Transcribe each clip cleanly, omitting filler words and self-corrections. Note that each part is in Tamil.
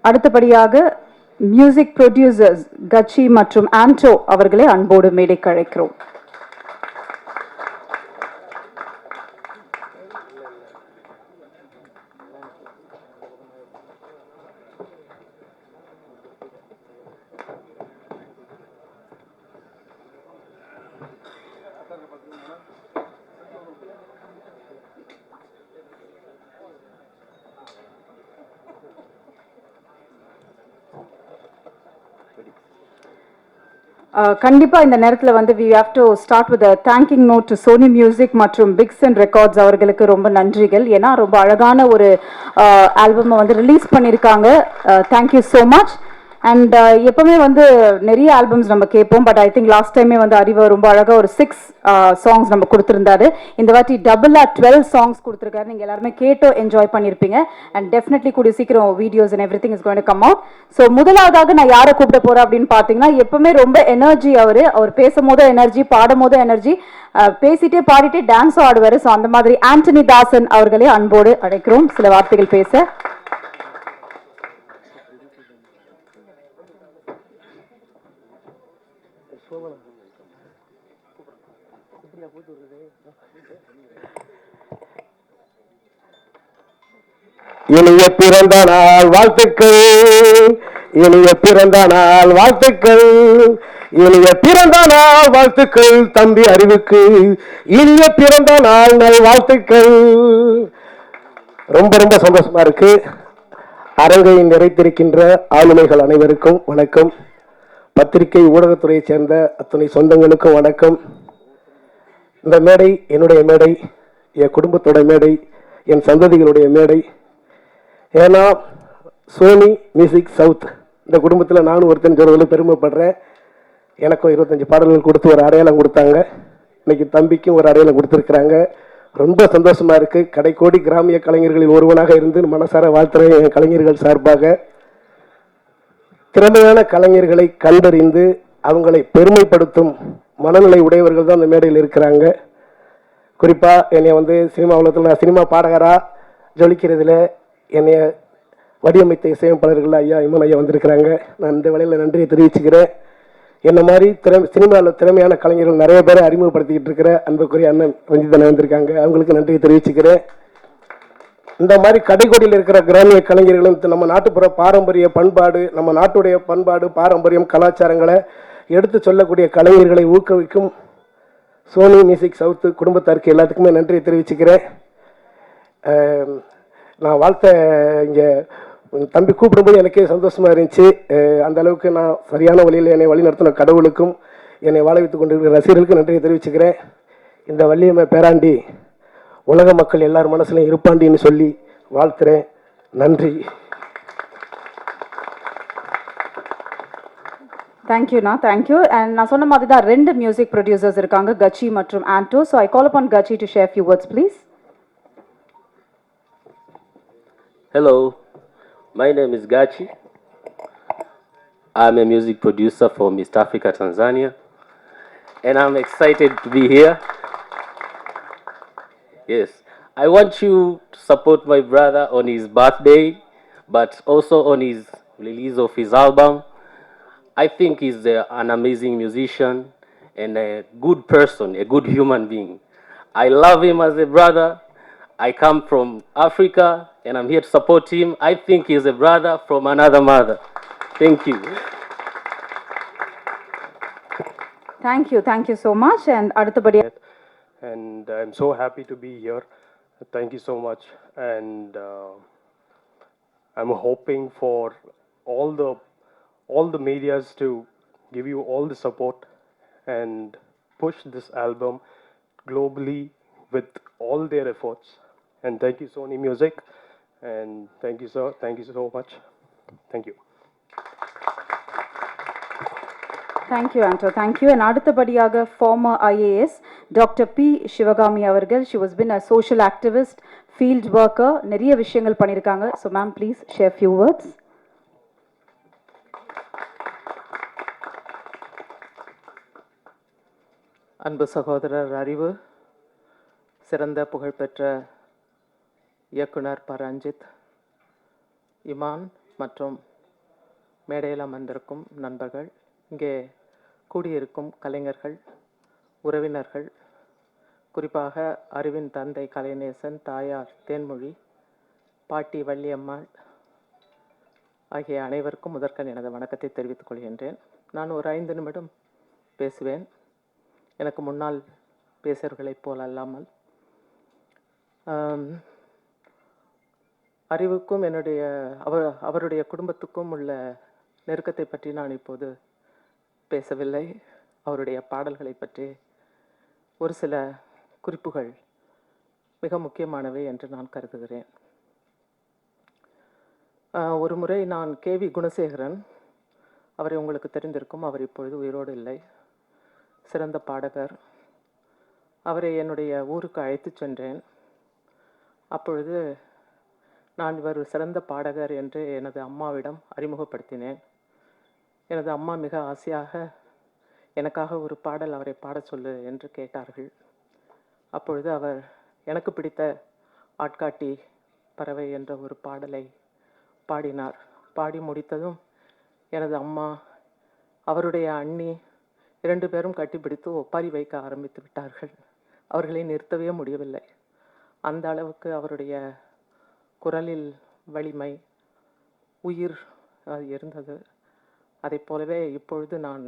அடுத்தபடியாக மியூசிக் ப்ரொடியூசர்ஸ் கச்சி மற்றும் ஆண்டோ அவர்களை அன்போடு மேடைக்கு அழைக்கிறோம். கண்டிப்பா இந்த நேரத்தில் வந்து we have to start with a thanking note to Sony Music மற்றும் Bigson Records அவர்களுக்கு ரொம்ப நன்றிகள். ஏன்னா ரொம்ப அழகான ஒரு ஆல்பம் வந்து ரிலீஸ் பண்ணியிருக்காங்க. thank you so much. And எப்பவுமே வந்து நிறைய ஆல்பம்ஸ் நம்ம கேட்போம். பட் ஐ திங்க் லாஸ்ட் டைமே வந்து அறிவு ரொம்ப அழகாக ஒரு 6 சாங்ஸ் நம்ம கொடுத்துருந்தாரு. இந்த வாட்டி டபுளாக 12 சாங்ஸ் கொடுத்துருக்காரு. நீங்கள் எல்லாருமே கேட்டோ என்ஜாய் பண்ணியிருப்பீங்க. அண்ட் டெஃபினெட்லி கூடிய சீக்கிரம் videos and every thing is going to come out. So முதலாவதாக நான் யாரை கூப்பிட போகிறேன் அப்படின்னு பார்த்தீங்கன்னா, எப்பவுமே ரொம்ப எனர்ஜி அவர் பேசும் போது எனர்ஜி, பாடும் போது எனர்ஜி, பேசிட்டே பாடிட்டே டான்ஸும் ஆடுவார். ஸோ அந்த மாதிரி ஆண்டனி தாசன் அவர்களே அன்போடு அழைக்கிறோம் சில வார்த்தைகள் பேச. இனிய பிறந்த நாள் வாழ்த்துக்கள், இனிய பிறந்த நாள் வாழ்த்துக்கள், இனிய பிறந்த நாள் வாழ்த்துக்கள் தம்பி அறிவுக்கு, இனிய பிறந்த நாள் நல் வாழ்த்துக்கள். ரொம்ப ரொம்ப சந்தோஷமா இருக்கு. அரங்கை நிறைத்திருக்கின்ற ஆளுமைகள் அனைவருக்கும் வணக்கம். பத்திரிகை ஊடகத்துறையை சேர்ந்த அத்தனை சொந்தங்களுக்கும் வணக்கம். இந்த மேடை என்னுடைய மேடை, என் குடும்பத்தோட மேடை, என் சந்ததிகளுடைய மேடை. ஏன்னா சோனி மியூசிக் சவுத் இந்த குடும்பத்தில் நானும் ஒருத்தன் சொல்வதில் பெருமைப்படுறேன். எனக்கும் 25 பாடல்கள் கொடுத்து ஒரு அடையாளம் கொடுத்தாங்க. இன்னைக்கு தம்பிக்கும் ஒரு அடையாளம் கொடுத்துருக்குறாங்க. ரொம்ப சந்தோஷமா இருக்கு. கடைக்கோடி கிராமிய கலைஞர்களில் ஒருவனாக இருந்து மனசார வாழ்த்துறேன். என் கலைஞர்கள் சார்பாக திறமையான கலைஞர்களை கண்டறிந்து அவங்களை பெருமைப்படுத்தும் மனநிலை உடையவர்கள் தான் அந்த மேடையில் இருக்கிறாங்க. குறிப்பாக என்னை வந்து சினிமா உலகத்தில் நான் சினிமா பாடகராக ஜொலிக்கிறதுல என்னைய வடிவமைத்த இசையமைப்பாளர்கள் ஐயா இமன் ஐயா வந்திருக்கிறாங்க. நான் இந்த வேளையில் நன்றியை தெரிவிச்சுக்கிறேன். என்ன மாதிரி சினிமாவில் திறமையான கலைஞர்கள் நிறைய பேரை அறிமுகப்படுத்திக்கிட்டு இருக்கிற அன்புக்குரிய அண்ணன் ரஞ்சிதன் வந்திருக்காங்க. அவங்களுக்கு நன்றியை தெரிவிச்சுக்கிறேன். இந்த மாதிரி கடைக்கோடியில் இருக்கிற கிராமிய கலைஞர்களும் நம்ம நாட்டுப்புற பாரம்பரிய பண்பாடு, நம்ம நாட்டுடைய பண்பாடு, பாரம்பரியம், கலாச்சாரங்களை எடுத்து சொல்லக்கூடிய கலைஞர்களை ஊக்குவிக்கும் சோனி மியூசிக் சவுத்து குடும்பத்தாருக்கு எல்லாத்துக்குமே நன்றியை தெரிவிச்சுக்கிறேன். நான் வாழ்த்த இங்கே தம்பி கூப்பிடும்போது எனக்கே சந்தோஷமாக இருந்துச்சு. அந்த அளவுக்கு நான் சரியான வழியில் என்னை வழி நடத்தின கடவுளுக்கும் என்னை வாழ வைத்துக் கொண்டிருக்கிற ரசிகர்களுக்கும் நன்றியை தெரிவிச்சுக்கிறேன். இந்த வள்ளியம்மை பேராண்டி உலக மக்கள் எல்லார் மனசுலையும் இருப்பாண்டின்னு சொல்லி வாழ்த்துறேன். நன்றி. தேங்க்யூண்ணா, தேங்க்யூ. அண்ட் நான் சொன்ன மாதிரி தான் 2 மியூசிக் ப்ரொடியூசர்ஸ் இருக்காங்க, கச்சி மற்றும் Ando. So I call upon Kachi to share few words please. Hello, my name is Gachi. I'm a music producer for East Africa, Tanzania, and I'm excited to be here. Yes, I want you to support my brother on his birthday, but also on his release of his album. I think he's an amazing musician and a good person, a good human being. I love him as a brother. I come from Africa and I'm here to support him. I think he's a brother from another mother. Thank you. Thank you so much. And அடுத்தபடியா and I'm so happy to be here. Thank you so much. And I'm hoping for all the medias to give you all the support and push this album globally with all their efforts. And thank you Sony Music, and thank you so much. Thank you. Thank you Anto, thank you. And அடுத்தபடியாக former IAS Dr. P. Shivagami அவர்கள். She was been a social activist, field worker, நிறைய விஷயங்கள் பண்ணியிருக்காங்க. So ma'am, please share few words. அன்பு சகோதரர் அறிவு, சிறந்த புகழ்பெற்ற இயக்குனர் பரஞ்சித், இமான் மற்றும் மேடையில் அமர்ந்திருக்கும் நண்பர்கள், இங்கே கூடியிருக்கும் கலைஞர்கள், உறவினர்கள், குறிப்பாக அறிவின் தந்தை கலைநேசன், தாயார் தேன்மொழி, பாட்டி வள்ளியம்மாள் ஆகிய அனைவருக்கும் முதற்கண் எனது வணக்கத்தை தெரிவித்துக் கொள்கின்றேன். நான் ஒரு 5 நிமிடம் பேசுவேன். எனக்கு முன்னால் பேசியவர்களைப் போல் அல்லாமல் அறிவுக்கும் அவருடைய குடும்பத்துக்கும் உள்ள நெருக்கத்தை பற்றி நான் இப்போது பேசவில்லை. அவருடைய பாடல்களை பற்றி ஒரு சில குறிப்புகள் மிக முக்கியமானவை என்று நான் கருதுகிறேன். ஒரு முறை நான் கேவி குணசேகரன், அவரை உங்களுக்கு தெரிந்திருக்கும், அவர் இப்பொழுது உயிரோடு இல்லை, சிறந்த பாடகர். அவரை என்னுடைய ஊருக்கு அழைத்து சென்றேன். அப்பொழுது நான் இவர் சிறந்த பாடகர் என்று எனது அம்மாவிடம் அறிமுகப்படுத்தினேன். எனது அம்மா மிக ஆசையாக எனக்காக ஒரு பாடல் அவரை பாடச் சொல்லு என்று கேட்டார்கள். அப்பொழுது அவர் எனக்கு பிடித்த ஆட்காட்டி பறவை என்ற ஒரு பாடலை பாடினார். பாடி முடித்ததும் எனது அம்மா, அவருடைய அண்ணி 2 பேரும் கட்டிப்பிடித்து ஒப்பாரி வைக்க ஆரம்பித்து விட்டார்கள். அவர்களை நிறுத்தவே முடியவில்லை. அந்த அளவுக்கு அவருடைய குரலில் வலிமை, உயிர் இருந்தது. அதை போலவே இப்பொழுது நான்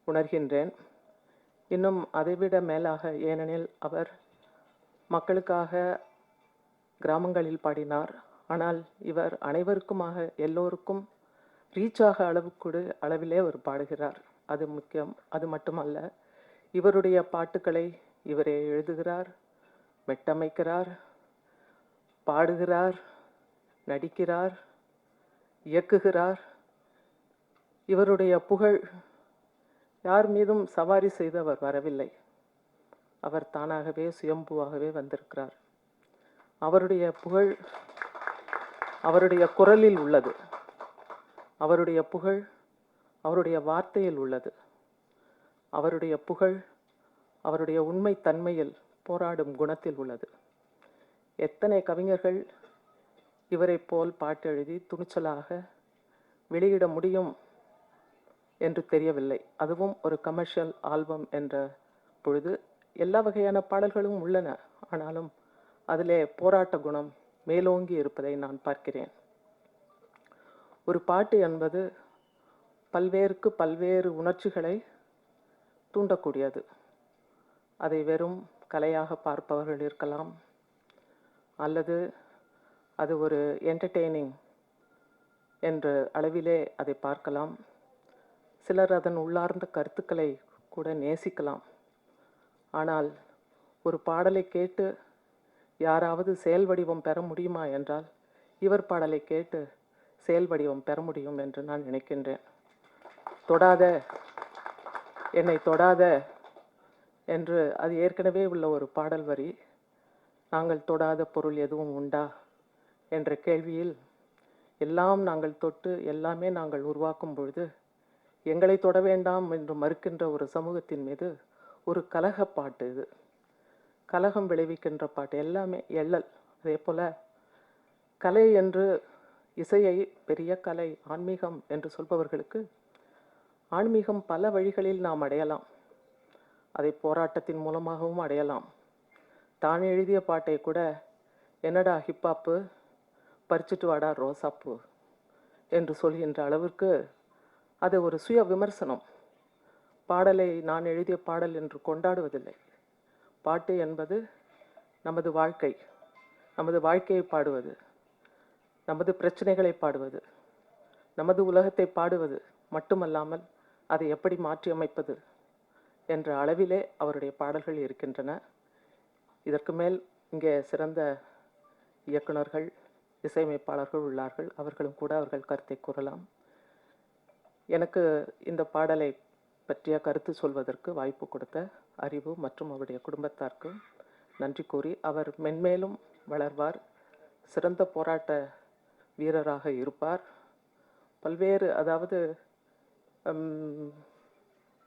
உணர்கின்றேன். இன்னும் அதைவிட மேலாக, ஏனெனில் அவர் மக்களுக்காக கிராமங்களில் பாடினார். ஆனால் இவர் அனைவருக்குமாக, எல்லோருக்கும் ரீச்சாக அளவிலே அவர் பாடுகிறார். அது முக்கியம். அது மட்டுமல்ல, இவருடைய பாட்டுக்களை இவரே எழுதுகிறார், மெட்டமைக்கிறார், பாடுகிறார், நடிக்கிறார், இயக்குகிறார். இவருடைய புகழ் யார் மீதும் சவாரி செய்து அவர் வரவில்லை. அவர் தானாகவே சுயம்புவாகவே வந்திருக்கிறார். அவருடைய புகழ் அவருடைய குரலில் உள்ளது. அவருடைய புகழ் அவருடைய வார்த்தையில் உள்ளது. அவருடைய புகழ் அவருடைய உண்மை தன்மையில், போராடும் குணத்தில் உள்ளது. எத்தனை கவிஞர்கள் இவரை போல் பாட்டு எழுதி துணிச்சலாக வெளியிட முடியும் என்று தெரியவில்லை. அதுவும் ஒரு கமர்ஷியல் ஆல்பம் என்ற பொழுது எல்லா வகையான பாடல்களும் உள்ளன. ஆனாலும் அதிலே போராட்ட குணம் மேலோங்கி இருப்பதை நான் பார்க்கிறேன். ஒரு பாட்டு என்பது பல்வேறு உணர்ச்சிகளை தூண்டக்கூடியது. அதை வெறும் கலையாக பார்ப்பவர்கள் இருக்கலாம், அல்லது அது ஒரு என்டர்டெய்னிங் என்ற அளவிலே அதை பார்க்கலாம். சிலர் அதன் உள்ளார்ந்த கருத்துக்களை கூட நேசிக்கலாம். ஆனால் ஒரு பாடலை கேட்டு யாராவது செயல் வடிவம் பெற முடியுமா என்றால், இவர் பாடலை கேட்டு செயல் வடிவம் பெற முடியும் என்று நான் நினைக்கின்றேன். தொடாத, என்னை தொடாத என்று அது ஏற்கனவே உள்ள ஒரு பாடல் வரி. நாங்கள் தொடாத பொருள் எதுவும் உண்டா என்ற கேள்வியில், எல்லாம் நாங்கள் தொட்டு எல்லாமே நாங்கள் உருவாக்கும் பொழுது எங்களை தொட வேண்டாம் என்று மறுக்கின்ற ஒரு சமூகத்தின் மீது ஒரு கலக பாட்டு இது. கலகம் விளைவிக்கின்ற பாட்டு, எல்லாமே எள்ளல். அதே போல கலை என்று, இசையை பெரிய கலை, ஆன்மீகம் என்று சொல்பவர்களுக்கு ஆன்மீகம் பல வழிகளில் நாம் அடையலாம். அதை போராட்டத்தின் மூலமாகவும் அடையலாம். தான் எழுதிய பாட்டை கூட, என்னடா ஹிப்பாப்பு, பறிச்சுட்டு வாடா ரோசாப்பூ என்று சொல்கின்ற அளவிற்கு அது ஒரு சுய விமர்சனம். பாடலை நான் எழுதிய பாடல் என்று கொண்டாடுவதில்லை. பாட்டு என்பது நமது வாழ்க்கை, நமது வாழ்க்கையை பாடுவது, நமது பிரச்சனைகளை பாடுவது, நமது உலகத்தை பாடுவது மட்டுமல்லாமல் அதை எப்படி மாற்றி அமைப்பது என்ற அளவிலே அவருடைய பாடல்கள் இருக்கின்றன. இதற்கு மேல் இங்கே சிறந்த இயக்குனர்கள், இசையமைப்பாளர்கள் உள்ளார்கள். அவர்களும் கூட அவர்கள் கருத்தை கூறலாம். எனக்கு இந்த பாடலை பற்றிய கருத்து சொல்வதற்கு வாய்ப்பு கொடுத்த அறிவு மற்றும் அவருடைய குடும்பத்தாருக்கு நன்றி கூறி, அவர் மென்மேலும் வளர்வார், சிறந்த போராட்ட வீரராக இருப்பார். பல்வேறு, அதாவது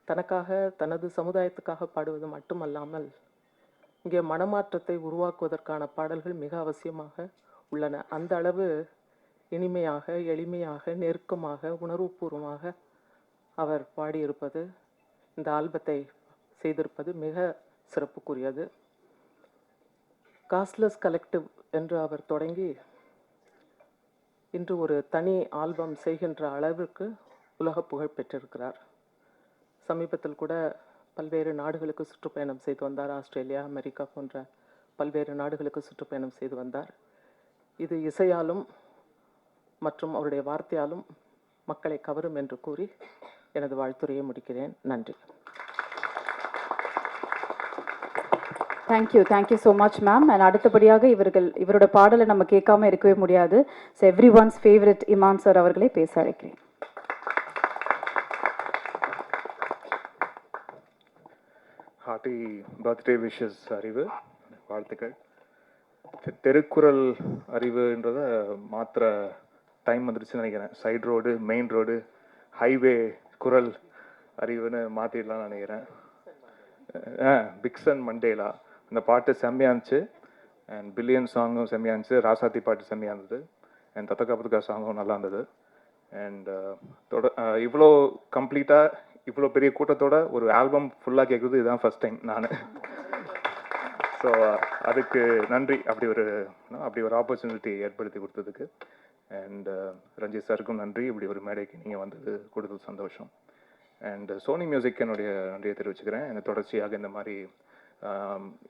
தனக்காக, தனது சமுதாயத்துக்காக பாடுவது மட்டுமல்லாமல் இங்கே மனமாற்றத்தை உருவாக்குவதற்கான பாடல்கள் மிக அவசியமாக உள்ளன. அந்த அளவு இனிமையாக, எளிமையாக, நெருக்கமாக, உணர்வுபூர்வமாக அவர் பாடியிருப்பது, இந்த ஆல்பத்தை செய்திருப்பது மிக சிறப்புக்குரியது. காஸ்ட்லெஸ் கலெக்டிவ் என்று அவர் தொடங்கி இன்று ஒரு தனி ஆல்பம் செய்கின்ற அளவிற்கு உலக புகழ் பெற்றிருக்கிறார். சமீபத்தில் கூட பல்வேறு நாடுகளுக்கு சுற்றுப்பயணம் செய்து வந்தார். ஆஸ்திரேலியா, அமெரிக்கா போன்ற பல்வேறு நாடுகளுக்கு சுற்றுப்பயணம் செய்து வந்தார். இது இசையாலும் மற்றும் அவருடைய வார்த்தையாலும் மக்களை கவரும் என்று கூறி எனது வாழ்த்துரையை முடிக்கிறேன். நன்றி. Thank you so much ma'am. And அடுத்தபடியாக இவரோட பாடலை நம்ம கேட்காம இருக்கவே முடியாது. So every one's favourite Imman sir அவர்களை பேச அழைக்கிறேன். ஹார்ட்டி பர்த்டே விஷஸ் அறிவு, வாழ்த்துக்கள். தெருக்குறள் அறிவுன்றத மாத்திர டைம் வந்துருச்சுன்னு நினைக்கிறேன். Side road, main road, highway குரல் அறிவுன்னு மாற்றிடலாம்னு நினைக்கிறேன். பிக்சன் மண்டேலா அந்த பாட்டு செம்மையாக இருந்துச்சு. அண்ட் பில்லியன் சாங்கும் செம்மையாக இருந்துச்சு. ராசாத்தி பாட்டு செம்மையாக இருந்தது. அண்ட் தத்தக்கா சாங்கும் நல்லா இருந்தது. அண்ட் இவ்வளோ கம்ப்ளீட்டாக இவ்வளோ பெரிய கூட்டத்தோட ஒரு ஆல்பம் ஃபுல்லாக கேட்குறது இதுதான் ஃபர்ஸ்ட் டைம் நான். ஸோ அதுக்கு நன்றி, அப்படி ஒரு ஆப்பர்ச்சுனிட்டி ஏற்படுத்தி கொடுத்ததுக்கு. அண்ட் ரஞ்சித் சாருக்கும் நன்றி, இப்படி ஒரு மேடைக்கு நீங்கள் வந்தது கூடுதல் சந்தோஷம். அண்ட் சோனி மியூசிக் என்னுடைய நன்றியை தெரிவிச்சுக்கிறேன். எனக்கு தொடர்ச்சியாக இந்த மாதிரி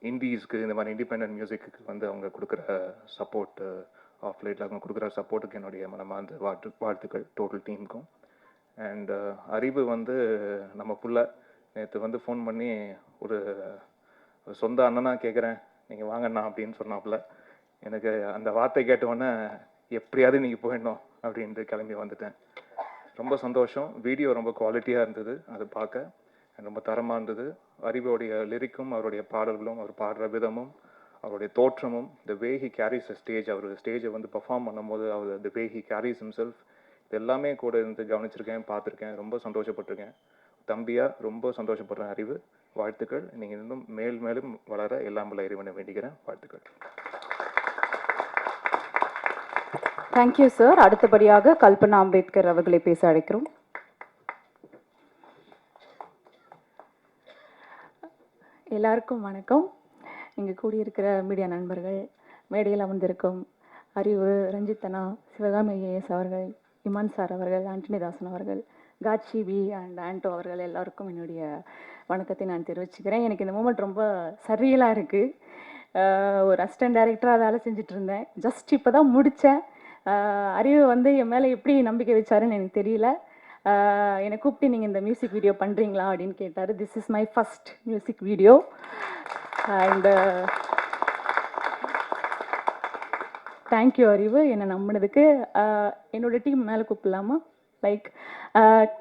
இண்டீஸ்க்கு, இந்த மாதிரி இண்டிபெண்டன்ட் மியூசிக்கு வந்து அவங்க கொடுக்குற சப்போர்ட், ஆஃப் லைட்டில் அவங்க கொடுக்குற சப்போர்ட்டுக்கு என்னுடைய மனமார்ந்த வாழ்த்துக்கள் டோட்டல் டீமுக்கும். அண்ட் அறிவு வந்து நம்ம புள்ள நேற்று வந்து ஃபோன் பண்ணி ஒரு சொந்த அண்ணனாக கேட்குறேன், நீங்கள் வாங்கண்ணா அப்படின்னு சொன்னாப்புல. எனக்கு அந்த வார்த்தை கேட்டவுடனே எப்படியாவது நீங்கள் போயிடணும் அப்படின்ட்டு கிளம்பி வந்துட்டேன். ரொம்ப சந்தோஷம். வீடியோ ரொம்ப குவாலிட்டியாக இருந்தது, அது பார்க்க ரொம்ப தரமாக இருந்தது. அறிவோடைய லிரிக்கும் அவருடைய பாடல்களும் அவர் பாடுற விதமும் அவருடைய தோற்றமும், the way he carries a stage, அவர் ஸ்டேஜை வந்து பர்ஃபார்ம் பண்ணும்போது அவர் the way he carries himself, இது எல்லாமே கூட இருந்து கவனிச்சிருக்கேன், பார்த்துருக்கேன். ரொம்ப சந்தோஷப்பட்டிருக்கேன். தம்பியாக ரொம்ப சந்தோஷப்படுறேன். அறிவு, வாழ்த்துக்கள். நீங்கள் இன்னும் மேலும் வளர எல்லாம் வல்ல இறைவனை வேண்டிக்கிறேன். வாழ்த்துக்கள். Thank you sir. அடுத்தபடியாக கல்பனா அம்பேத்கர் அவர்களை பேச அழைக்கிறோம். எல்லாருக்கும் வணக்கம். இங்கே கூடியிருக்கிற மீடியா நண்பர்கள், மேடையில் அமர்ந்திருக்கும் அறிவு, ரஞ்சித்தனா, சிவகாமி ஐஏஎஸ் அவர்கள், இமான் சார் அவர்கள், ஆண்டனி தாசன் அவர்கள், காட்சி பி அண்ட் ஆண்டோ அவர்கள் எல்லாருக்கும் என்னுடைய வணக்கத்தை நான் தெரிவிச்சுக்கிறேன். எனக்கு இந்த மூமெண்ட் ரொம்ப சரியலாக இருக்குது. ஒரு அசிஸ்டன்ட் டைரக்டராக வேலை செஞ்சுட்டு இருந்தேன். ஜஸ்ட் இப்போ தான் முடித்தேன். அறிவு வந்து என் மேலே எப்படி நம்பிக்கை வச்சாருன்னு எனக்கு தெரியல. என்னை கூப்பிட்டு நீங்கள் இந்த மியூசிக் வீடியோ பண்ணுறீங்களா அப்படின்னு கேட்டார். This is my first music video. And thank you Arivu, என்னை நம்பினதுக்கு. என்னோட டீம் மேலே கூப்பிடலாமா? Like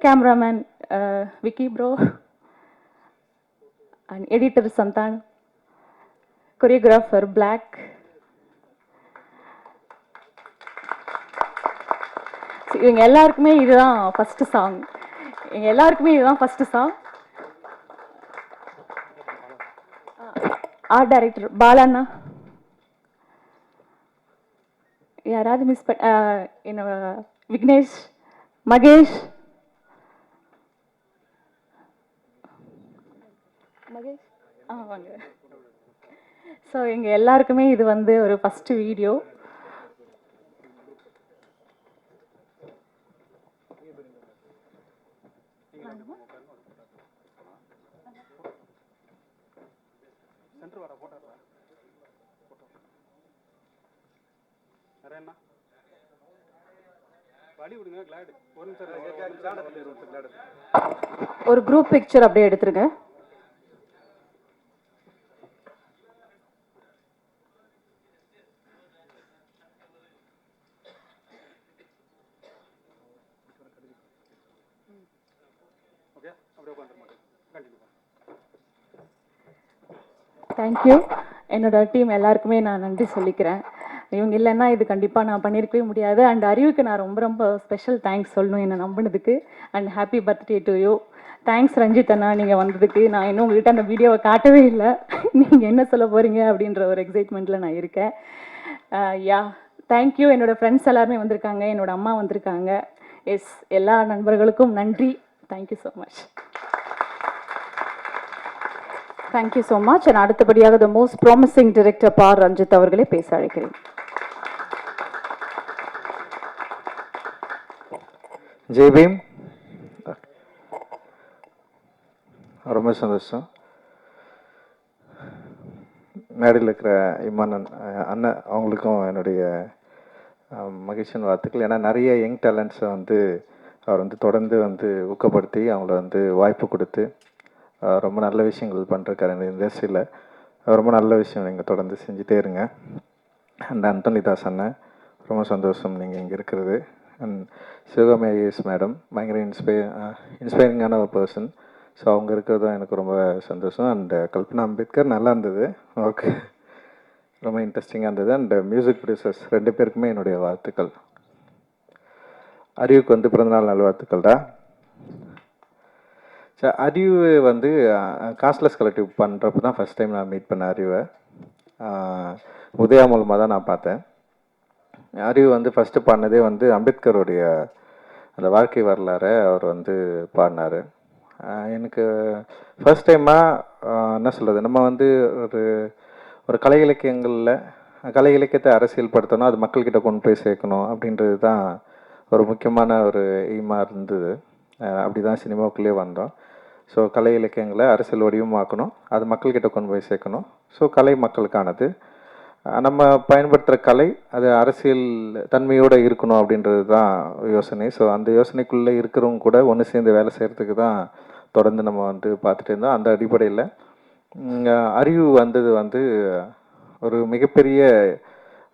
cameraman Vicky bro and editor Santhan, choreographer Black, இவங்க எல்லாருக்குமே இதுதான் ஃபஸ்ட்டு சாங். ஆர்ட் டைரக்டர் பாலாண்ணா, யாராவது மிஸ் என்னோட விக்னேஷ், மகேஷ், வாங்க. ஸோ எங்க எல்லாருக்குமே இது வந்து ஒரு ஃபஸ்ட்டு வீடியோ. ஒரு குரூப் பிக்சர் அப்படியே எடுத்துருங்க. தேங்க்யூ. என்னோட டீம் எல்லாருக்குமே நான் நன்றி சொல்லிக்கிறேன். இவங்க இல்லைன்னா இது கண்டிப்பாக நான் பண்ணியிருக்கவே முடியாது. அண்ட் அறிவுக்கு நான் ரொம்ப ரொம்ப ஸ்பெஷல் தேங்க்ஸ் சொல்லணும் என்னை நம்பினதுக்கு. And happy birthday to you. Thanks Ranjith அண்ணா, நீங்கள் வந்ததுக்கு. நான் இன்னும் உங்கள்கிட்ட அந்த வீடியோவை காட்டவே இல்லை. நீங்கள் என்ன சொல்ல போகிறீங்க அப்படின்ற ஒரு எக்ஸைட்மெண்ட்டில் நான் இருக்கேன். Yeah thank you. என்னோட ஃப்ரெண்ட்ஸ் எல்லாருமே வந்திருக்காங்க, என்னோட அம்மா வந்திருக்காங்க. எஸ், எல்லா நண்பர்களுக்கும் நன்றி. Thank you so much. Thank you so much. And அடுத்தபடியாக த மோஸ்ட் ப்ராமிசிங் டிரெக்டர் பா ரஞ்சித் அவர்களை பேச அழைக்கிறேன். ஜெய் பீம். ரொம்ப சந்தோஷம். மேடையில் இருக்கிற இமானன் அண்ணன் அவங்களுக்கும் என்னுடைய மகிழ்ச்சியின் வாழ்த்துக்கள். ஏன்னா நிறைய யங் டேலண்ட்ஸை வந்து அவர் வந்து தொடர்ந்து வந்து ஊக்கப்படுத்தி அவங்கள வந்து வாய்ப்பு கொடுத்து ரொம்ப நல்ல விஷயங்கள் பண்ணிருக்காரு இந்த இண்டஸ்ட்ரியில். ரொம்ப நல்ல விஷயம் நீங்கள் தொடர்ந்து செஞ்சுட்டே இருங்க. அண்ட் அந்தோனிதாஸ் அண்ணன் ரொம்ப சந்தோஷம் நீங்கள் இங்கே இருக்கிறது. அண்ட் சிவகாமி ஐஏஎஸ் மேடம் பயங்கர இன்ஸ்பைரிங்கான ஒரு பர்சன். ஸோ அவங்க இருக்கிறது தான் எனக்கு ரொம்ப சந்தோஷம். அண்ட் கல்பனா அம்பேத்கர் நல்லா இருந்தது, ஓகே, ரொம்ப இன்ட்ரெஸ்டிங்காக இருந்தது. அண்ட் மியூசிக் ப்ரொடியூசர்ஸ் 2 பேருக்குமே என்னுடைய வாழ்த்துக்கள். அறிவுக்கு வந்து பிறந்தநாள் நல்வாழ்த்துக்கள் தான். சார், அறிவு வந்து காஸ்ட்லெஸ் கலெக்டிவ் பண்ணுறப்ப தான் ஃபஸ்ட் டைம் நான் மீட் பண்ண அறிவை. உதயா மூலமாக தான் நான் பார்த்தேன். அறிவு வந்து ஃபஸ்ட்டு பாடினதே வந்து அம்பேத்கருடைய அந்த வாழ்க்கை வரலாறை அவர் வந்து பாடினார். எனக்கு ஃபர்ஸ்ட் டைமாக என்ன சொல்கிறது, நம்ம வந்து ஒரு கலை இலக்கியத்தை அரசியல் படுத்தணும், அது மக்கள்கிட்ட கொண்டு போய் சேர்க்கணும் அப்படின்றது தான் ஒரு முக்கியமான ஒரு எய்மாக இருந்தது. அப்படி தான் சினிமாவுக்குள்ளே வந்தோம். ஸோ கலை இலக்கியங்களை அரசியல் வடிவமாக்கணும், அது மக்கள்கிட்ட கொண்டு போய் சேர்க்கணும். ஸோ கலை மக்களுக்கானது, நம்ம பயன்படுத்துகிற கலை அது அரசியல் தன்மையோடு இருக்கணும் அப்படின்றது தான் யோசனை. ஸோ அந்த யோசனைக்குள்ளே இருக்கிறவங்க கூட ஒன்று சேர்ந்து வேலை செய்கிறதுக்கு தான் தொடர்ந்து நம்ம வந்து பார்த்துட்டு இருந்தோம். அந்த அடிப்படையில் அறிவு வந்தது வந்து ஒரு மிகப்பெரிய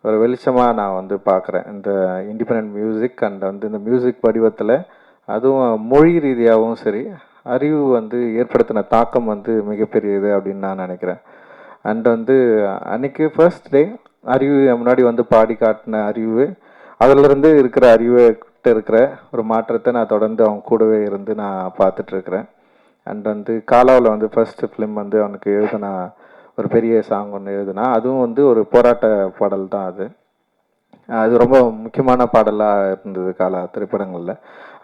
ஒரு வெளிச்சமாக நான் வந்து பார்க்குறேன். இந்த இண்டிபெண்ட் மியூசிக் அண்ட் வந்து இந்த மியூசிக் வடிவத்தில், அதுவும் மொழி ரீதியாகவும் சரி, அறிவு வந்து ஏற்படுத்தின தாக்கம் வந்து மிகப்பெரியது அப்படின்னு நான் நினைக்கிறேன். அண்ட் வந்து அன்றைக்கி ஃபர்ஸ்ட் டே அறிவு முன்னாடி வந்து பாடி காட்டின அறிவு, அதிலிருந்து இருக்கிற அறிவுகிட்ட இருக்கிற ஒரு மாற்றத்தை நான் தொடர்ந்து அவங்க கூடவே இருந்து நான் பார்த்துட்ருக்குறேன். அண்ட் வந்து காலாவில் வந்து ஃபர்ஸ்ட் ஃபிலிம் வந்து அவனுக்கு எழுதுனா ஒரு பெரிய சாங் ஒன்று எழுதுனா, அதுவும் வந்து ஒரு போராட்ட பாடல் தான் அது. அது ரொம்ப முக்கியமான பாடலாக இருந்தது காலா திரைப்படங்களில்.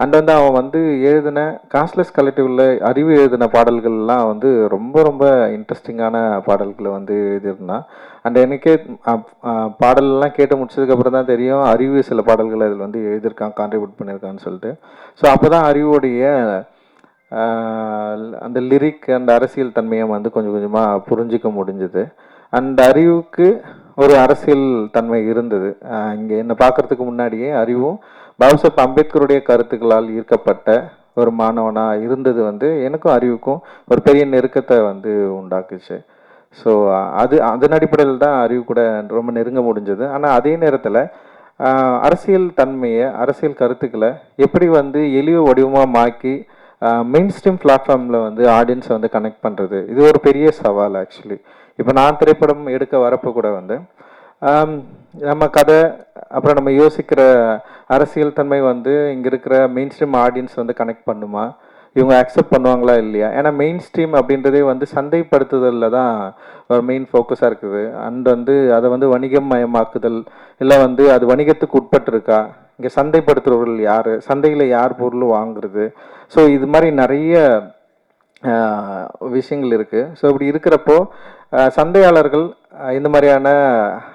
அண்ட் வந்து அவன் வந்து எழுதின காஸ்ட்லெஸ் கலெக்டிவில் அறிவு எழுதின பாடல்கள்லாம் வந்து ரொம்ப ரொம்ப இன்ட்ரெஸ்டிங்கான பாடல்களை வந்து எழுதியிருந்தான். அண்ட் எனக்கே பாடலெல்லாம் கேட்டு முடிச்சதுக்கப்புறம் தான் தெரியும் அறிவு சில பாடல்களை அதில் வந்து எழுதியிருக்கான், கான்ட்ரிபியூட் பண்ணியிருக்கான்னு சொல்லிட்டு. ஸோ அப்போ தான் அறிவுடைய அந்த லிரிக் அண்ட் அரசியல் தன்மையை வந்து கொஞ்சம் கொஞ்சமாக புரிஞ்சிக்க முடிஞ்சுது. அண்ட் அறிவுக்கு ஒரு அரசியல் தன்மை இருந்தது. இங்கே என்னை பார்க்குறதுக்கு முன்னாடியே அறிவும் பாபாசாஹேப் அம்பேத்கருடைய கருத்துக்களால் ஈர்க்கப்பட்ட ஒரு மாணவனாக இருந்தது வந்து எனக்கும் அறிவுக்கும் ஒரு பெரிய நெருக்கத்தை வந்து உண்டாக்குச்சு. ஸோ அதன் அடிப்படையில் தான் அறிவு கூட ரொம்ப நெருங்க முடிஞ்சது. ஆனால் அதே நேரத்தில் அரசியல் தன்மையை, அரசியல் கருத்துக்களை எப்படி வந்து எளிய வடிவமாக மாக்கி மெயின் ஸ்ட்ரீம் பிளாட்ஃபார்மில் வந்து ஆடியன்ஸை வந்து கனெக்ட் பண்ணுறது, இது ஒரு பெரிய சவால் ஆக்சுவலி. இப்போ நான் திரைப்படம் எடுக்க வரப்போ கூட வந்து நம்ம கதை, அப்புறம் நம்ம யோசிக்கிற அரசியல் தன்மை வந்து இங்கே இருக்கிற மெயின் ஸ்ட்ரீம் ஆடியன்ஸ் வந்து கனெக்ட் பண்ணுமா, இவங்க அக்செப்ட் பண்ணுவாங்களா இல்லையா. ஏன்னா மெயின் ஸ்ட்ரீம் அப்படின்றதே வந்து சந்தைப்படுத்துதலில் தான் ஒரு மெயின் ஃபோக்கஸாக இருக்குது. அண்ட் வந்து அதை வந்து வணிகம் மயமாக்குதல், இல்லை வந்து அது வணிகத்துக்கு உட்பட்டிருக்கா, இங்கே சந்தைப்படுத்துகிறவர்கள் யார், சந்தையில் யார் பொருள் வாங்குறது. ஸோ இது மாதிரி நிறைய விஷயங்கள் இருக்குது. ஸோ இப்படி இருக்கிறப்போ சந்தையாளர்கள் இந்த மாதிரியான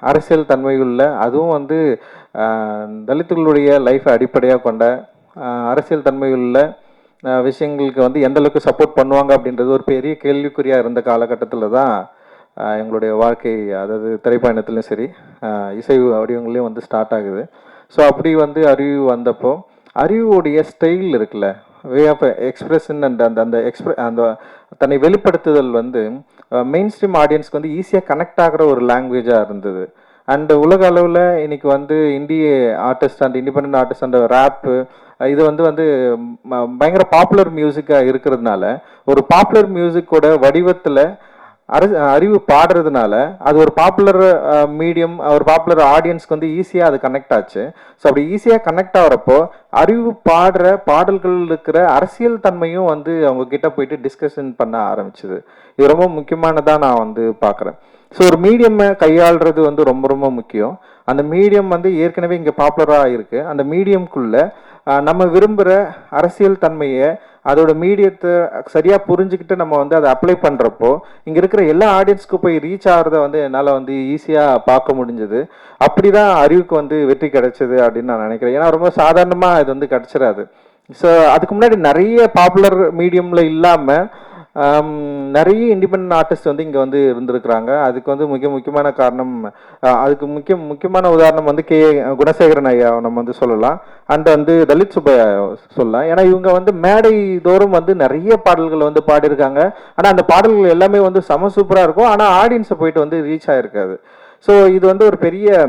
அரசியல் தன்மையுள்ள, அதுவும் வந்து தலித்துகளுடைய லைஃப்பை அடிப்படையாக கொண்ட அரசியல் தன்மையுள்ள விஷயங்களுக்கு வந்து எந்த அளவுக்கு சப்போர்ட் பண்ணுவாங்க அப்படின்றது ஒரு பெரிய கேள்விக்குறியாக இருந்த காலகட்டத்தில் தான் எங்களுடைய வாழ்க்கை, அதாவது திரைப்பயணத்துலையும் சரி இசை வடிவங்களையும் வந்து ஸ்டார்ட் ஆகுது. ஸோ அப்படி வந்து அறிவு வந்தப்போ அறிவுடைய ஸ்டைல் இருக்குல்ல, வே ஆஃப் எக்ஸ்பிரஷன் அண்ட் அந்த தன்னை வெளிப்படுத்துதல் வந்து மெயின் ஸ்ட்ரீம் ஆடியன்ஸ்க்கு வந்து ஈஸியாக கனெக்ட் ஆகிற ஒரு லாங்குவேஜாக இருந்தது. அண்ட் உலக அளவில் இன்னைக்கு வந்து இந்திய artist and independent artist and wrap இது வந்து பயங்கர பாப்புலர் மியூசிக்காக இருக்கிறதுனால, ஒரு பாப்புலர் மியூசிக்கோட வடிவத்தில் அறிவு பாடுறதுனால அது ஒரு பாப்புலர் மீடியம், ஒரு பாப்புலர் ஆடியன்ஸ்க்கு வந்து ஈஸியாக அது கனெக்ட் ஆச்சு. ஸோ அப்படி ஈஸியாக கனெக்ட் ஆகிறப்போ அறிவு பாடுற பாடல்கள் இருக்கிற அரசியல் தன்மையும் வந்து அவங்க கிட்ட போயிட்டு டிஸ்கஷன் பண்ண ஆரம்பிச்சுது. இது ரொம்ப முக்கியமானதாக நான் வந்து பார்க்குறேன். ஸோ ஒரு மீடியமை கையாளுறது வந்து ரொம்ப ரொம்ப முக்கியம். அந்த மீடியம் வந்து ஏற்கனவே இங்கே பாப்புலராக இருக்குது. அந்த மீடியம்குள்ளே நம்ம விரும்புகிற அரசியல் தன்மையை அதோட மீடியத்தை சரியாக புரிஞ்சுக்கிட்டு நம்ம வந்து அதை அப்ளை பண்ணுறப்போ இங்கே இருக்கிற எல்லா ஆடியன்ஸ்க்கும் போய் ரீச் ஆகிறத வந்து என்னால் வந்து ஈஸியாக பார்க்க முடிஞ்சது. அப்படி தான் அறிவுக்கு வந்து வெற்றி கிடைச்சது அப்படின்னு நான் நினைக்கிறேன். ஏன்னா ரொம்ப சாதாரணமாக இது வந்து கிடச்சிடாது. ஸோ அதுக்கு முன்னாடி நிறைய பாப்புலர் மீடியமில் இல்லாமல் நிறைய இண்டிபெண்ட் ஆர்டிஸ்ட் வந்து இங்கே வந்து இருந்திருக்கிறாங்க. அதுக்கு வந்து முக்கியமான காரணம், அதுக்கு முக்கியமான உதாரணம் வந்து குணசேகரன் ஐயா நம்ம வந்து சொல்லலாம். அண்ட் வந்து தலித் சுப்பையா சொல்லலாம். ஏன்னா இவங்க வந்து மேடை தோறும் வந்து நிறைய பாடல்கள் வந்து பாடியிருக்காங்க. ஆனால் அந்த பாடல்கள் எல்லாமே வந்து செம சூப்பராக இருக்கும். ஆனால் ஆடியன்ஸை போயிட்டு வந்து ரீச் ஆகிருக்காது. ஸோ இது வந்து ஒரு பெரிய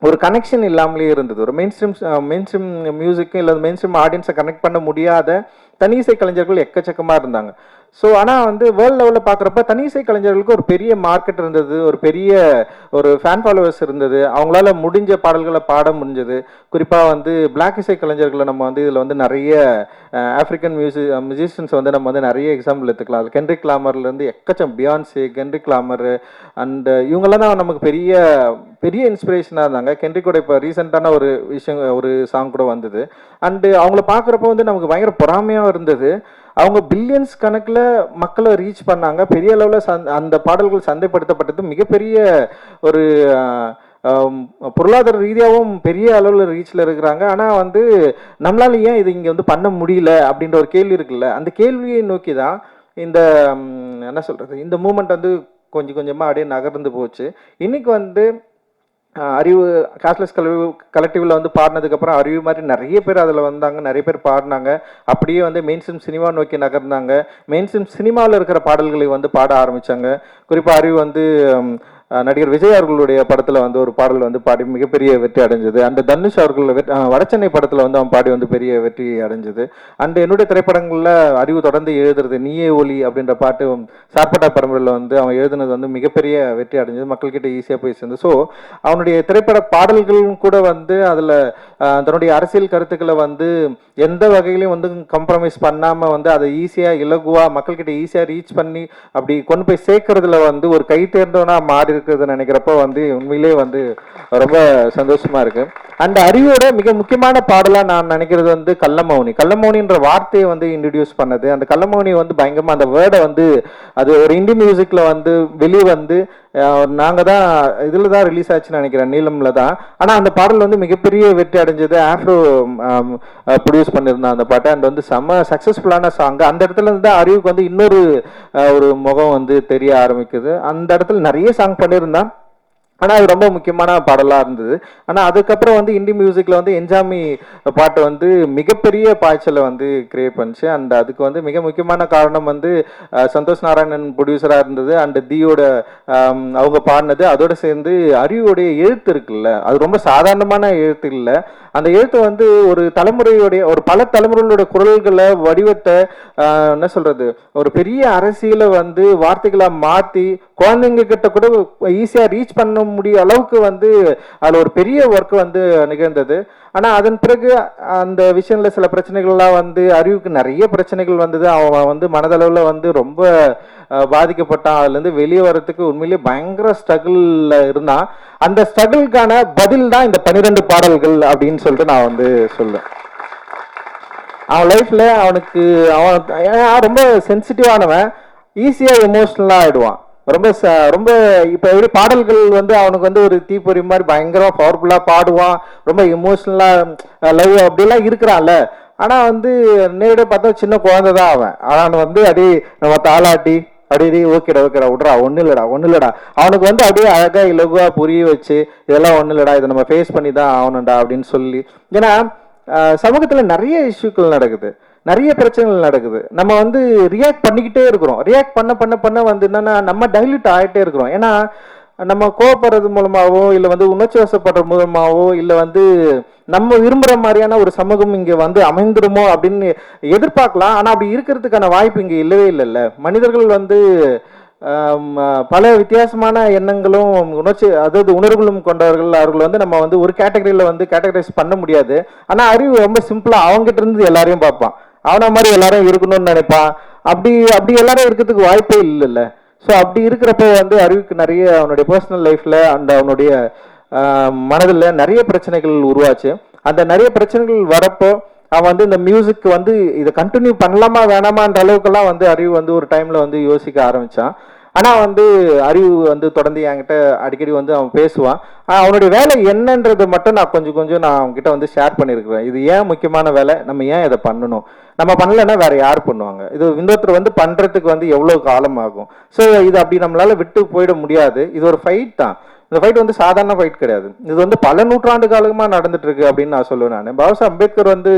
ஒரு கனெக்ஷன் இல்லாமலே இருந்தது. ஒரு மெயின் ஸ்ட்ரீம் மியூசிக்கும் இல்லை மெயின் ஸ்ட்ரீம் ஆடியன்ஸை கனெக்ட் பண்ண முடியாத தனி இசை கலைஞர்கள் எக்கச்சக்கமாக இருந்தாங்க. ஸோ ஆனால் வந்து வேர்ல்டு லெவலில் பார்க்குறப்ப தனி இசை கலைஞர்களுக்கு ஒரு பெரிய மார்க்கெட் இருந்தது, ஒரு பெரிய ஒரு ஃபேன் ஃபாலோவர்ஸ் இருந்தது, அவங்களால முடிஞ்ச பாடல்களை பாட முடிஞ்சது. குறிப்பாக வந்து பிளாக் இசை கலைஞர்களை நம்ம வந்து இதில் வந்து நிறைய ஆஃப்ரிக்கன் மியூசிஷியன்ஸ் வந்து நம்ம வந்து நிறைய எக்ஸாம்பிள் எடுத்துக்கலாம். அது கென்ட்ரிக் லாமர்லேருந்து எக்கச்சம் பியான்ஸே, கென்ட்ரிக் லாமர் அண்ட் இவங்கெல்லாம் தான் நமக்கு பெரிய பெரிய இன்ஸ்பிரேஷனாக இருந்தாங்க. கென்ட்ரிக்கோட இப்போ ரீசெண்டான ஒரு விஷயம், ஒரு சாங் கூட வந்தது. அண்டு அவங்கள பார்க்குறப்போ வந்து நமக்கு பயங்கர பொறாமையாக இருந்தது. அவங்க பில்லியன்ஸ் கணக்கில் மக்களை ரீச் பண்ணாங்க. பெரிய அளவில் அந்த பாடல்கள் சந்தைப்படுத்தப்பட்டது. மிகப்பெரிய ஒரு பொருளாதார ரீதியாகவும் பெரிய அளவில் ரீச்சில் இருக்கிறாங்க. ஆனால் வந்து நம்மளால ஏன் இது இங்கே வந்து பண்ண முடியல அப்படின்ற ஒரு கேள்வி இருக்குல்ல, அந்த கேள்வியை நோக்கி தான் இந்த என்ன சொல்கிறது, இந்த மூமெண்ட் வந்து கொஞ்சம் கொஞ்சமாக அப்படியே நகர்ந்து போச்சு. இன்னைக்கு வந்து அறிவு கேஷ்லெஸ் கலெக்டிவில் வந்து பாடினதுக்கப்புறம் அறிவு மாதிரி நிறைய பேர் அதில் வந்தாங்க, நிறைய பேர் பாடினாங்க. அப்படியே வந்து மெயின் ஸ்ட்ரீம் சினிமா நோக்கி நகர்ந்தாங்க. மெயின் ஸ்ட்ரீம் சினிமாவில் இருக்கிற பாடல்களை வந்து பாட ஆரம்பித்தாங்க. குறிப்பாக அறிவு வந்து நடிகர் விஜய் அவர்களுடைய படத்தில் வந்து ஒரு பாடல் வந்து பாடி மிகப்பெரிய வெற்றி அடைஞ்சது. அந்த தனுஷ் அவர்கள் வடச்சென்னை படத்தில் வந்து அவன் பாடி வந்து பெரிய வெற்றி அடைஞ்சது. அண்ட் என்னுடைய திரைப்படங்களில் அறிவு தொடர்ந்து எழுதுறது நீயே ஒலி அப்படின்ற பாட்டு சார்பட்டா பரம்பரையில் வந்து அவன் எழுதுனது வந்து மிகப்பெரிய வெற்றி அடைஞ்சது, மக்கள்கிட்ட ஈஸியாக போய் சேர்ந்து. ஸோ அவனுடைய திரைப்பட பாடல்களும் கூட வந்து அதில் தன்னுடைய அரசியல் கருத்துக்களை வந்து எந்த வகையிலையும் வந்து கம்ப்ரமைஸ் பண்ணாமல் வந்து அதை ஈஸியாக இலகுவாக மக்கள்கிட்ட ஈஸியாக ரீச் பண்ணி அப்படி கொண்டு போய் சேர்க்கறதுல வந்து ஒரு கை தேர்ந்தவனா மாறி இருக்குதுன்னு நினைக்கிறப்ப வந்து உண்மையிலே வந்து ரொம்ப சந்தோஷமா இருக்கு. அந்த அறிவோட மிக முக்கியமான பாடலாக நான் நினைக்கிறது வந்து கள்ளமௌனின்ற வார்த்தையை வந்து இன்ட்ரடியூஸ் பண்ணது. அந்த கள்ளமௌனி வந்து பயங்கரமாக அந்த வேர்டை வந்து அது ஒரு இந்தி மியூசிக்கில் வந்து வெளியே வந்து நாங்கள் தான் இதில் தான் ரிலீஸ் ஆச்சுன்னு நினைக்கிறேன், நீளமில் தான். ஆனால் அந்த பாடல் வந்து மிகப்பெரிய வெற்றி அடைஞ்சது. ஆஃப்ரோ ப்ரொடியூஸ் பண்ணியிருந்தான் அந்த பாட்டை. அண்ட் வந்து செம்ம சக்ஸஸ்ஃபுல்லான சாங். அந்த இடத்துல இருந்து தான் அறிவுக்கு வந்து இன்னொரு ஒரு முகம் வந்து தெரிய ஆரம்பிக்குது. அந்த இடத்துல நிறைய சாங் பண்ணியிருந்தான், ஆனால் அது ரொம்ப முக்கியமான பாடலாக இருந்தது. ஆனால் அதுக்கப்புறம் வந்து இந்தி மியூசிக்கில் வந்து என்ஜாமி பாட்டு வந்து மிகப்பெரிய பாய்ச்சலை வந்து கிரியேட் பண்ணிச்சு. அண்ட் அதுக்கு வந்து மிக முக்கியமான காரணம் வந்து சந்தோஷ் நாராயணன் ப்ரொடியூசராக இருந்தது. அண்ட் தியோட அவங்க பாடினது. அதோடு சேர்ந்து அறிவுடைய எழுத்து இருக்குல்ல, அது ரொம்ப சாதாரணமான எழுத்து இல்லை. அந்த எழுத்து வந்து ஒரு தலைமுறையுடைய ஒரு பல தலைமுறைகளோட குரல்களை வடிவத்தை என்ன சொல்கிறது, ஒரு பெரிய அரசியலை வந்து வார்த்தைகளாக மாற்றி குழந்தைங்க கிட்ட கூட ஈஸியாக ரீச் பண்ண முடிய அளவுக்கு வந்து அதில் ஒரு பெரிய ஒர்க் வந்து நிகழ்ந்தது. ஆனால் அதன் பிறகு அந்த விஷயத்தில் சில பிரச்சனைகள்லாம் வந்து அறிவுக்கு நிறைய பிரச்சனைகள் வந்தது. அவன் வந்து மனதளவில் வந்து ரொம்ப பாதிக்கப்பட்டான். அதுலேருந்து வெளியே வர்றதுக்கு உண்மையிலேயே பயங்கர ஸ்ட்ரகிளில் இருந்தான். அந்த ஸ்ட்ரகிளுக்கான பதில் தான் இந்த 12 பாடல்கள் அப்படின்னு சொல்லிட்டு நான் வந்து சொல்லுவேன். அவன் லைஃப்பில் அவன் ரொம்ப சென்சிட்டிவானவன், ஈஸியாக எமோஷ்னலாக ஆகிடுவான். ரொம்ப இப்போ எப்படி பாடல்கள் வந்து அவனுக்கு வந்து ஒரு தீப்பொறி மாதிரி பயங்கரமாக பவர்ஃபுல்லாக பாடுவான், ரொம்ப எமோஷ்னலாக லவ் அப்படிலாம் இருக்கிறான்ல. ஆனால் வந்து நேரடியாக பார்த்தா சின்ன குழந்தை தான் அவன் வந்து அப்படியே நம்ம தாளாட்டி அப்படியே ஓகேடா விட்றா ஒன்றும் இல்லைடா அவனுக்கு வந்து அப்படியே அழகாக இலகுவாக புரிய வச்சு இதெல்லாம் ஒன்றும் இல்லைடா, இதை நம்ம ஃபேஸ் பண்ணி தான் ஆகணும்டா அப்படின்னு சொல்லி. ஏன்னா சமூகத்தில் நிறைய இஷ்யூக்கள் நடக்குது, நிறைய பிரச்சனைகள் நடக்குது. நம்ம வந்து ரியாக்ட் பண்ணிக்கிட்டே இருக்கிறோம். ரியாக்ட் பண்ண வந்து என்னன்னா நம்ம டைல்யூட் ஆகிட்டே இருக்கிறோம். ஏன்னா நம்ம கோவப்படுறது மூலமாகவோ இல்லை வந்து உணர்ச்சி வசப்படுறது மூலமாகவோ இல்லை வந்து நம்ம விரும்புகிற மாதிரியான ஒரு சமூகம் இங்கே வந்து அமைந்துருமோ அப்படின்னு எதிர்பார்க்கலாம். ஆனால் அப்படி இருக்கிறதுக்கான வாய்ப்பு இங்கே இல்லவே இல்லைல்ல. மனிதர்கள் வந்து பல வித்தியாசமான எண்ணங்களும் உணர்வுகளும் கொண்டவர்கள். அவர்கள் வந்து நம்ம வந்து ஒரு கேட்டகரியில் வந்து கேட்டகரைஸ் பண்ண முடியாது. ஆனால் அறிவு ரொம்ப சிம்பிளாக அவங்ககிட்ட இருந்து எல்லாரையும் பார்ப்பான். அவனை மாதிரி எல்லாரும் இருக்கணும்னு நினைப்பான். அப்படி எல்லாரும் இருக்கிறதுக்கு வாய்ப்பே இல்லைல்ல. ஸோ அப்படி இருக்கிறப்போ வந்து அறிவுக்கு நிறைய அவனுடைய பர்சனல் லைஃப்பில் அந்த அவனுடைய மனதில் நிறைய பிரச்சனைகள் உருவாச்சு. அந்த நிறைய பிரச்சனைகள் வரப்போ அவன் வந்து இந்த மியூசிக் வந்து இதை கண்டினியூ பண்ணலாமா வேணாமான்ற அளவுக்கெல்லாம் வந்து அறிவு வந்து ஒரு டைமில் வந்து யோசிக்க ஆரம்பித்தான். ஆனால் வந்து அறிவு வந்து தொடர்ந்து என்கிட்ட அடிக்கடி வந்து அவன் பேசுவான். அவனுடைய வேலை என்னன்றது மட்டும் நான் கொஞ்சம் நான் அவன்கிட்ட வந்து ஷேர் பண்ணியிருக்கிறேன். இது ஏன் முக்கியமான வேலை, நம்ம ஏன் இதை பண்ணணும், நம்ம பண்ணலைன்னா வேற யார் பண்ணுவாங்க, இது இன்னொருத்தர் வந்து பண்ணுறதுக்கு வந்து எவ்வளோ காலம் ஆகும். ஸோ இது அப்படி நம்மளால விட்டு போயிட முடியாது. இது ஒரு ஃபைட் தான். இந்த ஃபைட் வந்து சாதாரண ஃபைட் கிடையாது. இது வந்து பல நூற்றாண்டு காலமாக நடந்துட்டு இருக்கு அப்படின்னு நான் சொல்லுவேன். நான் பாபா அம்பேத்கர் வந்து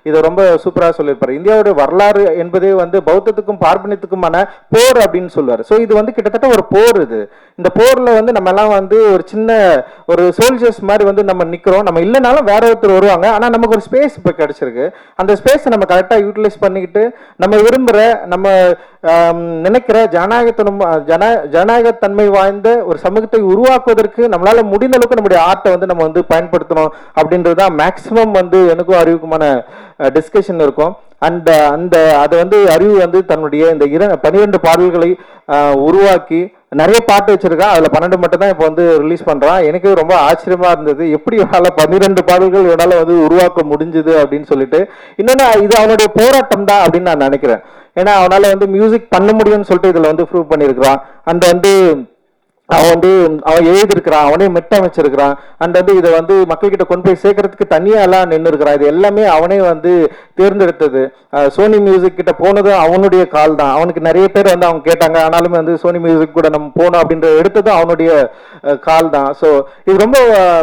இதை ரொம்ப சூப்பராக சொல்லியிருப்பாரு. இந்தியாவுடைய வரலாறு என்பதே வந்து பௌத்தத்துக்கும் பார்ப்பனியத்துக்குமான போர் அப்படின்னு சொல்லுவார். ஸோ இது வந்து கிட்டத்தட்ட ஒரு போர். இந்த போரில் வந்து நம்ம எல்லாம் வந்து ஒரு சின்ன ஒரு சோல்ஜர்ஸ் மாதிரி வந்து நம்ம நிற்கிறோம். நம்ம இல்லைனாலும் வேற ஒருத்தர் வருவாங்க. ஆனால் நமக்கு ஒரு ஸ்பேஸ் இப்போ கிடைச்சிருக்கு. அந்த ஸ்பேஸை நம்ம கரெக்டாக யூட்டிலைஸ் பண்ணிக்கிட்டு நம்ம விரும்புகிற நம்ம நினைக்கிற ஜனநாயகத்தன்மை வாய்ந்த ஒரு சமூகத்தை உருவாக்குவதற்கு நம்மளால முடிந்த அளவுக்கு நம்முடைய ஆர்ட்டை வந்து நம்ம வந்து பயன்படுத்தணும் அப்படின்றது தான் மேக்சிமம் வந்து எனக்கும் அறிவுக்குமான டிஸ்கஷன் இருக்கும். அந்த அதை வந்து அறிவு வந்து தன்னுடைய இந்த 12 பாடல்களை உருவாக்கி நிறைய பாட்டு வச்சிருக்கான். அதில் 12 மட்டும் தான் இப்போ வந்து ரிலீஸ் பண்ணுறான். எனக்கு ரொம்ப ஆச்சரியமா இருந்தது, எப்படி இவனால் 12 பாடல்கள் இவனால் வந்து உருவாக்க முடிஞ்சுது அப்படின்னு சொல்லிட்டு. இன்னொன்று, இது அவனுடைய போராட்டம் தான் அப்படின்னு நான் நினைக்கிறேன். ஏன்னா அவனால் வந்து மியூசிக் பண்ண முடியும்னு சொல்லிட்டு இதில் வந்து ப்ரூவ் பண்ணியிருக்கிறான். அவன் எழுதியிருக்கிறான், அவனே மெட்டமைச்சிருக்கிறான். அண்ட் வந்து இதை வந்து மக்கள்கிட்ட கொண்டு போய் சேர்க்கறதுக்கு தனியாலாம் நின்று இருக்கிறான். இது எல்லாமே அவனே வந்து தேர்ந்தெடுத்தது. சோனி மியூசிக் கிட்ட போனதும் அவனுடைய கால் தான். அவனுக்கு நிறைய பேர் வந்து அவங்க கேட்டாங்க, ஆனாலுமே வந்து சோனி மியூசிக் கூட நம்ம போனோம் அப்படின்ற எடுத்ததும் அவனுடைய கால் தான். ஸோ இது ரொம்ப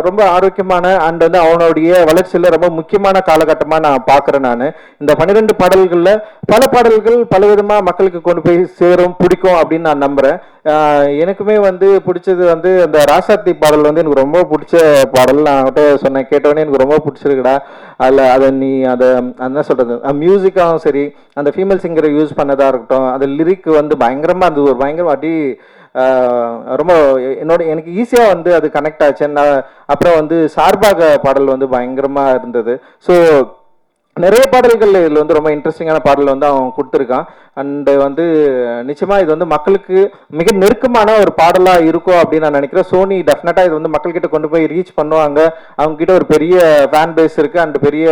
ரொம்ப ஆரோக்கியமான அண்ட் வந்து அவனுடைய வளர்ச்சியில் ரொம்ப முக்கியமான காலகட்டமாக நான் பார்க்குறேன். நான் இந்த 12 பாடல்களில் பல பாடல்கள் பலவிதமாக மக்களுக்கு கொண்டு போய் சேரும், பிடிக்கும் அப்படின்னு நான் நம்புகிறேன். எனக்குமே வந்து பிடிச்சது வந்து அந்த ராசாத்தி பாடல் வந்து எனக்கு ரொம்ப பிடிச்ச பாடல். நான் அவன்கிட்ட சொன்னேன், கேட்டவொடனே எனக்கு ரொம்ப பிடிச்சிருக்குடா. அதை நீ என்ன சொல்றது, மியூசிக்காகவும் சரி, அந்த ஃபீமேல் சிங்கரை யூஸ் பண்ணதா இருக்கட்டும், அந்த லிரிக் வந்து பயங்கரமா இருந்தது. ஒரு பயங்கரம் அடி ரொம்ப எனக்கு ஈஸியாக வந்து அது கனெக்ட் ஆச்சு. அப்புறம் வந்து சார்பாக பாடல் வந்து பயங்கரமா இருந்தது. ஸோ நிறைய பாடல்கள் இதில் வந்து ரொம்ப இன்ட்ரெஸ்டிங்கான பாடல் வந்து அவன் கொடுத்துருக்கான். அண்டு வந்து நிச்சயமாக இது வந்து மக்களுக்கு மிக நெருக்கமான ஒரு பாடலாக இருக்கும் அப்படின்னு நான் நினைக்கிறேன். சோனி டெஃபினட்டாக இது வந்து மக்கள்கிட்ட கொண்டு போய் ரீச் பண்ணுவாங்க. அவங்ககிட்ட ஒரு பெரிய ஃபேன் பேஸ் இருக்குது. அண்ட் பெரிய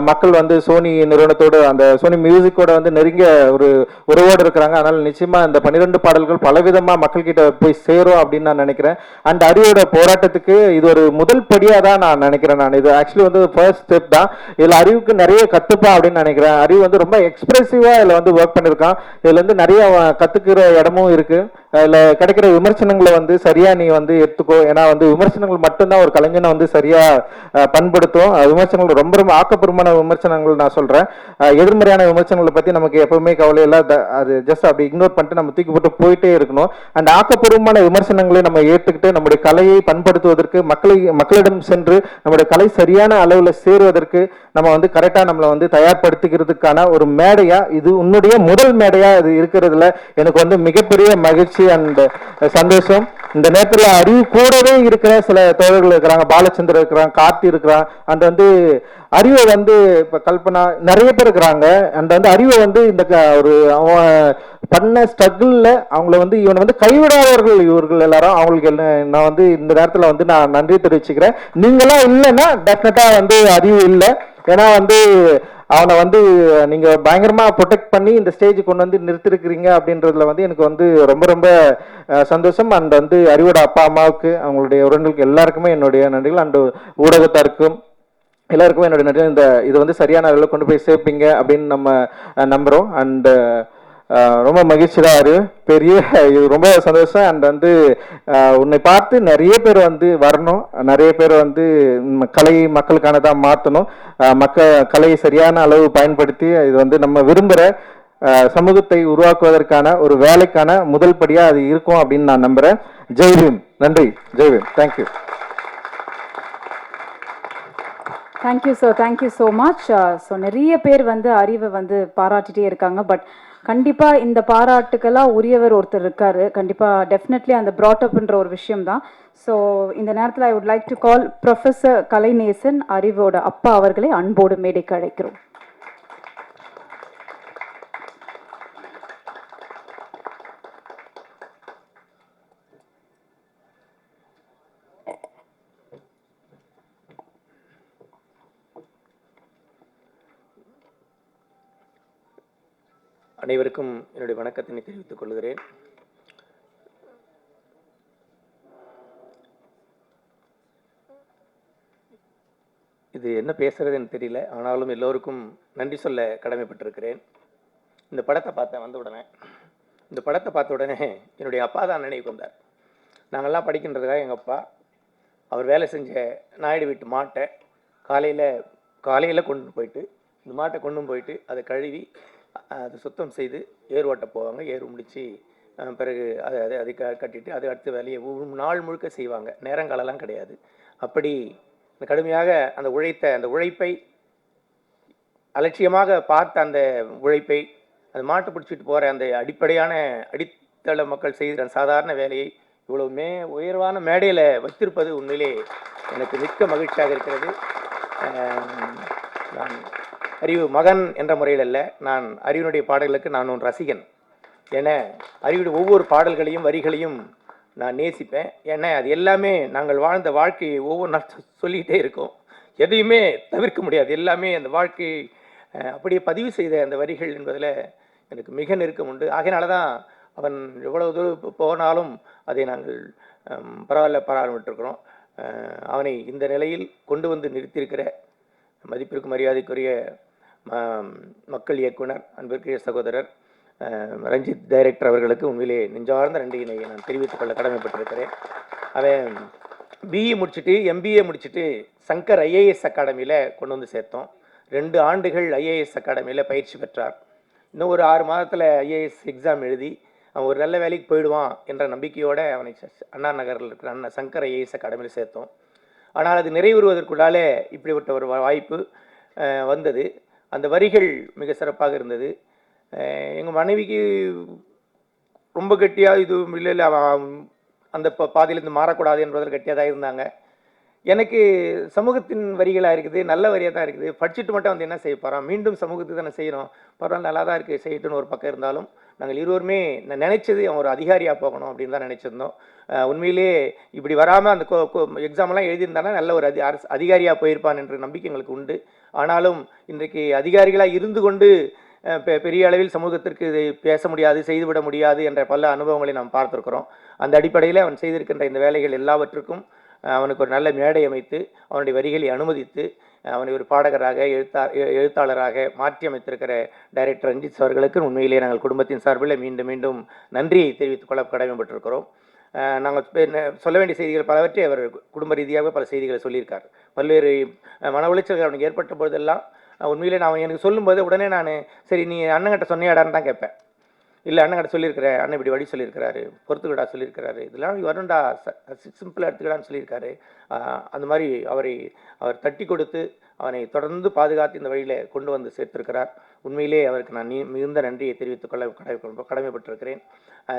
மக்கள் வந்து சோனி நிறுவனத்தோடு அந்த சோனி மியூசிக்கோட வந்து நெருங்கிய ஒரு உறவோடு இருக்கிறாங்க. அதனால் நிச்சயமாக இந்த 12 பாடல்கள் பலவிதமாக மக்கள்கிட்ட போய் சேரும் அப்படின்னு நான் நினைக்கிறேன். அண்ட் அறிவோட போராட்டத்துக்கு இது ஒரு முதல் படியாக தான் நான் நினைக்கிறேன். நான் இது ஆக்சுவலி வந்து ஃபர்ஸ்ட் ஸ்டெப் தான். இதில் அறிவுக்கு நிறைய கத்துப்பா அப்படின்னு நினைக்கிறேன். அறிவு வந்து ரொம்ப எக்ஸ்பிரசிவா இதுல வந்து ஒர்க் பண்ணிருக்கான். இதுல இருந்து நிறைய கத்துக்கிற இடமும் இருக்கு. அதுல கிடைக்கிற விமர்சனங்களை வந்து சரியா நீ வந்து எடுத்துக்கோ. ஏன்னா வந்து விமர்சனங்கள் மட்டும்தான் ஒரு கலைஞனை வந்து சரியா பண்படுத்தும். விமர்சனங்கள் ரொம்ப ரொம்ப ஆக்கப்பூர்வமான விமர்சனங்கள் நான் சொல்றேன். எதிர்மறையான விமர்சனங்களை பத்தி நமக்கு எப்பவுமே கவலை இல்லை. அது ஜஸ்ட் அப்படி இக்னோர் பண்ணிட்டு நம்ம தூக்கி போட்டு போயிட்டே இருக்கணும். அண்ட் ஆக்கப்பூர்வமான விமர்சனங்களை நம்ம ஏற்றுக்கிட்டு நம்முடைய கலையை பண்படுத்துவதற்கு, மக்களிடம் சென்று நம்முடைய கலை சரியான அளவுல சேருவதற்கு நம்ம வந்து கரெக்டா நம்மளை வந்து தயார்படுத்திக்கிறதுக்கான ஒரு மேடையா, இது உன்னுடைய முதல் மேடையா இது இருக்கிறதுல எனக்கு வந்து மிகப்பெரிய மகிழ்ச்சி அண்ட் சந்தோஷம். இந்த நேரத்தில் அறிவு கூடவே இருக்கிற சில தோழர்கள் இருக்கிறாங்க. பாலச்சந்திரன் இருக்கிறாங்க, கார்த்தி இருக்கிறான். அண்ட் வந்து அறிவை வந்து இப்ப கல்பனா நிறைய பேர் இருக்கிறாங்க. அண்ட் வந்து அறிவை வந்து இந்த ஒரு அவன் பண்ண ஸ்ட்ரகிள்ல அவங்கள வந்து இவனை வந்து கைவிடாதவர்கள் இவர்கள் எல்லாரும். அவங்களுக்கு நான் வந்து இந்த நேரத்தில் வந்து நான் நன்றி தெரிவிச்சுக்கிறேன். நீங்களாம் இல்லைன்னா டெஃபினட்டா வந்து அறிவு இல்லை. ஏன்னா வந்து அவனை வந்து நீங்க பயங்கரமா ப்ரொடெக்ட் பண்ணி இந்த ஸ்டேஜ் கொண்டு வந்து நிறுத்திருக்கிறீங்க அப்படின்றதுல வந்து எனக்கு வந்து ரொம்ப ரொம்ப சந்தோஷம். அண்ட் வந்து அறிவோட அப்பா அம்மாவுக்கு, அவங்களுடைய உறவினர்களுக்கு எல்லாருக்குமே என்னுடைய நன்றிகள். அண்ட் ஊடகத்தாருக்கும் எல்லாருக்குமே என்னுடைய நன்றி. இது வந்து சரியான அளவில் கொண்டு போய் சேர்ப்பீங்க அப்படின்னு நம்ம நம்புறோம். அண்ட் ரொம்ப மகிழ்ச்சி தான் அறிவு, பெரிய இது ரொம்ப சந்தோஷம். அண்ட் வந்து உன்னை பார்த்து நிறைய பேர் வந்து வரணும், நிறைய பேர் வந்து கலை மக்களுக்கானதாக மாற்றணும். கலையை சரியான அளவு பயன்படுத்தி இது வந்து நம்ம விரும்புகிற சமூகத்தை உருவாக்குவதற்கான ஒரு வேலைக்கான முதல் படியாக அது இருக்கும் அப்படின்னு நான் நம்புகிறேன். ஜெய்பீம். நன்றி. Jai Bhim. Thank you. Thank you sir, thank you so much. So நிறைய பேர் வந்து அறிவை வந்து பாராட்டிகிட்டே இருக்காங்க. பட் கண்டிப்பாக இந்த பாராட்டுக்கெல்லாம் உரியவர் ஒருத்தர் இருக்காரு. கண்டிப்பாக டெஃபினெட்லி அந்த ப்ராட்டப்ன்ற ஒரு விஷயம் தான். ஸோ இந்த நேரத்தில் I would like to call professor Kalainesan, அறிவோட அப்பா அவர்களை அன்போடு மேடைக்கு அழைக்கிறோம். அனைவருக்கும் என்னுடைய வணக்கத்தினை தெரிவித்துக் கொள்கிறேன். இது என்ன பேசுறதுன்னு தெரியல, ஆனாலும் எல்லோருக்கும் நன்றி சொல்ல கடமைப்பட்டிருக்கிறேன். இந்த படத்தை பார்த்தேன் வந்த உடனே. இந்த படத்தை பார்த்த உடனே என்னுடைய அப்பா தான் நினைவுக்கு வந்தார். நாங்கள்லாம் படிக்கின்றதுக்காக எங்கள் அப்பா அவர் வேலை செஞ்ச நாயுடு வீட்டு மாட்டை காலையில் கொண்டு போயிட்டு இந்த மாட்டை கொண்டு போயிட்டு அதை கழுவி அதை சுத்தம் செய்து ஏர் ஓட்ட போவாங்க. ஏர் முடித்து பிறகு அதை கட்டிட்டு அதை அடுத்த வேலையை நாள் முழுக்க செய்வாங்க. நேரங்காலெல்லாம் கிடையாது. அப்படி கடுமையாக அந்த உழைப்பை அலட்சியமாக பார்த்த அந்த உழைப்பை அந்த மாட்டை பிடிச்சிட்டு போகிற அந்த அடித்தள மக்கள் செய்கிற சாதாரண வேலையை இவ்வளவுமே உயர்வான மேடையில் வைத்திருப்பது உண்மையிலே எனக்கு மிக்க மகிழ்ச்சியாக இருக்கிறது. நான் அறிவு மகன் என்ற முறையில் அல்ல, நான் அறிவினுடைய பாடல்களுக்கு நான் ஒரு ரசிகன். ஏன்னா அறிவுடைய ஒவ்வொரு பாடல்களையும் வரிகளையும் நான் நேசிப்பேன். ஏன்னா அது எல்லாமே நாங்கள் வாழ்ந்த வாழ்க்கையை ஒவ்வொரு நாள் சொல்லிக்கிட்டே இருக்கோம். எதையுமே தவிர்க்க முடியாது. எல்லாமே அந்த வாழ்க்கையை அப்படியே பதிவு செய்த அந்த வரிகள் என்பதில் எனக்கு மிக நெருக்கம் உண்டு. ஆகையினால தான் அவன் எவ்வளவு தூரம் போனாலும் அதை நாங்கள் பராமரிட்டிருக்கிறோம். அவனை இந்த நிலையில் கொண்டு வந்து நிறுத்தியிருக்கிற மதிப்பிற்கு மரியாதைக்குரிய மக்கள் இயக்குனர் அன்பிற்குரிய சகோதரர் ரஞ்சித் டைரக்டர் அவர்களுக்கு உண்மையிலே நெஞ்சார்ந்த நன்றியினை நான் தெரிவித்துக் கொள்ள கடமைப்பட்டிருக்கிறேன். அவன் பிஇ முடிச்சுட்டு எம்பிஏ முடிச்சுட்டு சங்கர் ஐஏஎஸ் அகாடமியில் கொண்டு வந்து சேர்த்தோம். 2 ஆண்டுகள் ஐஏஎஸ் அகாடமியில் பயிற்சி பெற்றார். இன்னும் ஒரு 6 மாதத்தில் ஐஏஎஸ் எக்ஸாம் எழுதி அவன் ஒரு நல்ல வேலைக்கு போயிடுவான் என்ற நம்பிக்கையோடு அவனை அண்ணா நகரில் இருக்கிற சங்கர் ஐஏஎஸ் அகாடமியில் சேர்த்தோம். ஆனால் அது நிறைவேறுவதற்குள்ளாலே இப்படிப்பட்ட ஒரு வாய்ப்பு வந்தது. அந்த வரிகள் மிக சிறப்பாக இருந்தது. எங்கள் மனைவிக்கு ரொம்ப கெட்டியாக இது இல்லை அந்த பாதையிலேருந்து மாறக்கூடாது என்பதில் கெட்டியாக தான் இருந்தாங்க. எனக்கு சமூகத்தின் வரிகளாக இருக்குது, நல்ல வரியாக தான் இருக்குது. படிச்சுட்டு மட்டும் வந்து என்ன செய்ய போகிறோம், மீண்டும் சமூகத்துக்கு தானே செய்கிறோம், பரவாயில்ல நல்லா தான் இருக்குது செய்யட்டுன்னு ஒரு பக்கம் இருந்தாலும் நாங்கள் இருவருமே நினைச்சது அவன் ஒரு அதிகாரியாக போகணும் அப்படின்னு தான் நினச்சிருந்தோம். உண்மையிலே இப்படி வராமல் அந்த எக்ஸாம்லாம் எழுதியிருந்தானா நல்ல ஒரு அதிகாரியாக போயிருப்பான் என்ற நம்பிக்கை எங்களுக்கு உண்டு. ஆனாலும் இன்றைக்கு அதிகாரிகளாக இருந்து கொண்டு பெரிய அளவில் சமூகத்திற்கு இதை பேச முடியாது, செய்துவிட முடியாது என்ற பல அனுபவங்களை நாம் பார்த்துருக்கிறோம். அந்த அடிப்படையில் அவன் செய்திருக்கின்ற இந்த வேலைகள் எல்லாவற்றுக்கும் அவனுக்கு ஒரு நல்ல மேடை அமைத்து அவனுடைய வரிகளை அனுமதித்து அவனை ஒரு பாடகராக எழுத்தாளராக மாற்றி அமைத்திருக்கிற டைரக்டர் ரஞ்சித் அவர்களுக்கு உண்மையிலே நாங்கள் குடும்பத்தின் சார்பில் மீண்டும் மீண்டும் நன்றியை தெரிவித்துக் கொள்ள கடமைப்பட்டிருக்கிறோம். நாங்கள் சொல்ல வேண்டிய செய்திகள் பலவற்றை அவர் குடும்ப ரீதியாக பல செய்திகளை சொல்லியிருக்கார். பல்வேறு மன உளைச்சல்கள் அவனுக்கு ஏற்பட்ட பொழுதெல்லாம் உண்மையிலே நான் எனக்கு சொல்லும்போது உடனே நான் சரி நீ அண்ணங்கிட்ட சொன்னியாடான்னு தான் கேட்பேன். இல்லை அண்ணங்கிட்ட சொல்லியிருக்கிற அண்ணன் இப்படி வழி சொல்லியிருக்கிறாரு, பொறுத்துக்கடா சொல்லியிருக்கிறாரு, இதெல்லாம் வருண்டா சிம்பிளாக எடுத்துக்கடான்னு சொல்லியிருக்காரு. அந்த மாதிரி அவர் தட்டி கொடுத்து அவனை தொடர்ந்து பாதுகாத்து இந்த வழியில் கொண்டு வந்து சேர்த்திருக்கிறார். உண்மையிலே அவருக்கு நான் மிகுந்த நன்றியை தெரிவித்துக் கொள்ள கடமைப்பட்டிருக்கிறேன்.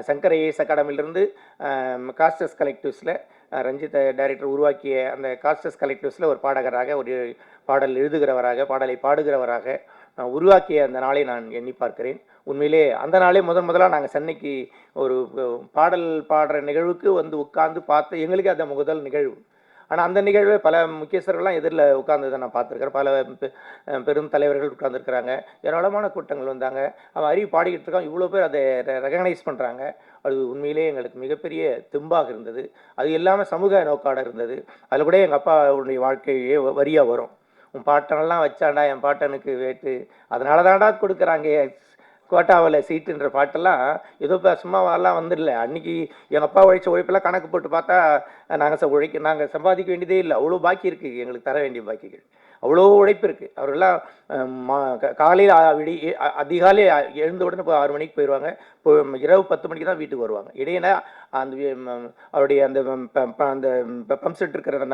சங்கர் ஐஏஎஸ் அகாடமியிலிருந்து காஸ்டஸ் கலெக்டிவ்ஸில் ரஞ்சித் டைரக்டர் உருவாக்கிய அந்த காஸ்டஸ் கலெக்டிவ்ஸில் ஒரு பாடகராக ஒரு பாடல் எழுதுகிறவராக பாடலை பாடுகிறவராக உருவாக்கிய அந்த நாளை நான் எண்ணி பார்க்கிறேன். உண்மையிலே அந்த நாளே முதலாக நாங்கள் சென்னைக்கு ஒரு பாடல் பாடுற நிகழ்வுக்கு வந்து உட்கார்ந்து பார்த்து எங்களுக்கு அந்த முதல் நிகழ்வு. ஆனால் அந்த நிகழ்வை பல முக்கியஸ்தர்கள்லாம் எதிரில் உட்கார்ந்ததை நான் பார்த்துருக்கிறேன். பல பெரும் தலைவர்கள் உட்கார்ந்துருக்கிறாங்க, ஏராளமான கூட்டங்கள் வந்தாங்க. அவன் அறிவு பாடிக்கிட்டு இருக்கான், இவ்வளோ பேர் அதை ரெகனைஸ் பண்ணுறாங்க. அது உண்மையிலே எங்களுக்கு மிகப்பெரிய தெம்பாக இருந்தது. அது எல்லாமே சமூக நோக்காட இருந்தது. அதில் கூட எங்கள் அப்பாவுடைய வாழ்க்கையே வரியாக வரும். உன் பாட்டனெல்லாம் வச்சாண்டா என் பாட்டனுக்கு வேட்டு, அதனால தாண்டா கொடுக்குறாங்க கோட்டாவில் சீட்டுன்ற பாட்டெல்லாம் ஏதோ சும்மாவெல்லாம் வந்துடல. அன்றைக்கி எங்கள் அப்பா உழைச்ச உழைப்பெல்லாம் கணக்கு போட்டு பார்த்தா நாங்கள் சம்பாதிக்க வேண்டியதே இல்லை. அவ்வளோ பாக்கி இருக்குது எங்களுக்கு தர வேண்டிய பாக்கிகள், அவ்வளோ உழைப்பு இருக்குது. அவரெல்லாம் காலையில் அதிகாலை எழுந்த உடனே 6 மணிக்கு போயிடுவாங்க, இரவு 10 மணிக்கு தான் வீட்டுக்கு வருவாங்க. இடையில அந்த அவருடைய அந்த பம்ப் செட் இருக்கிற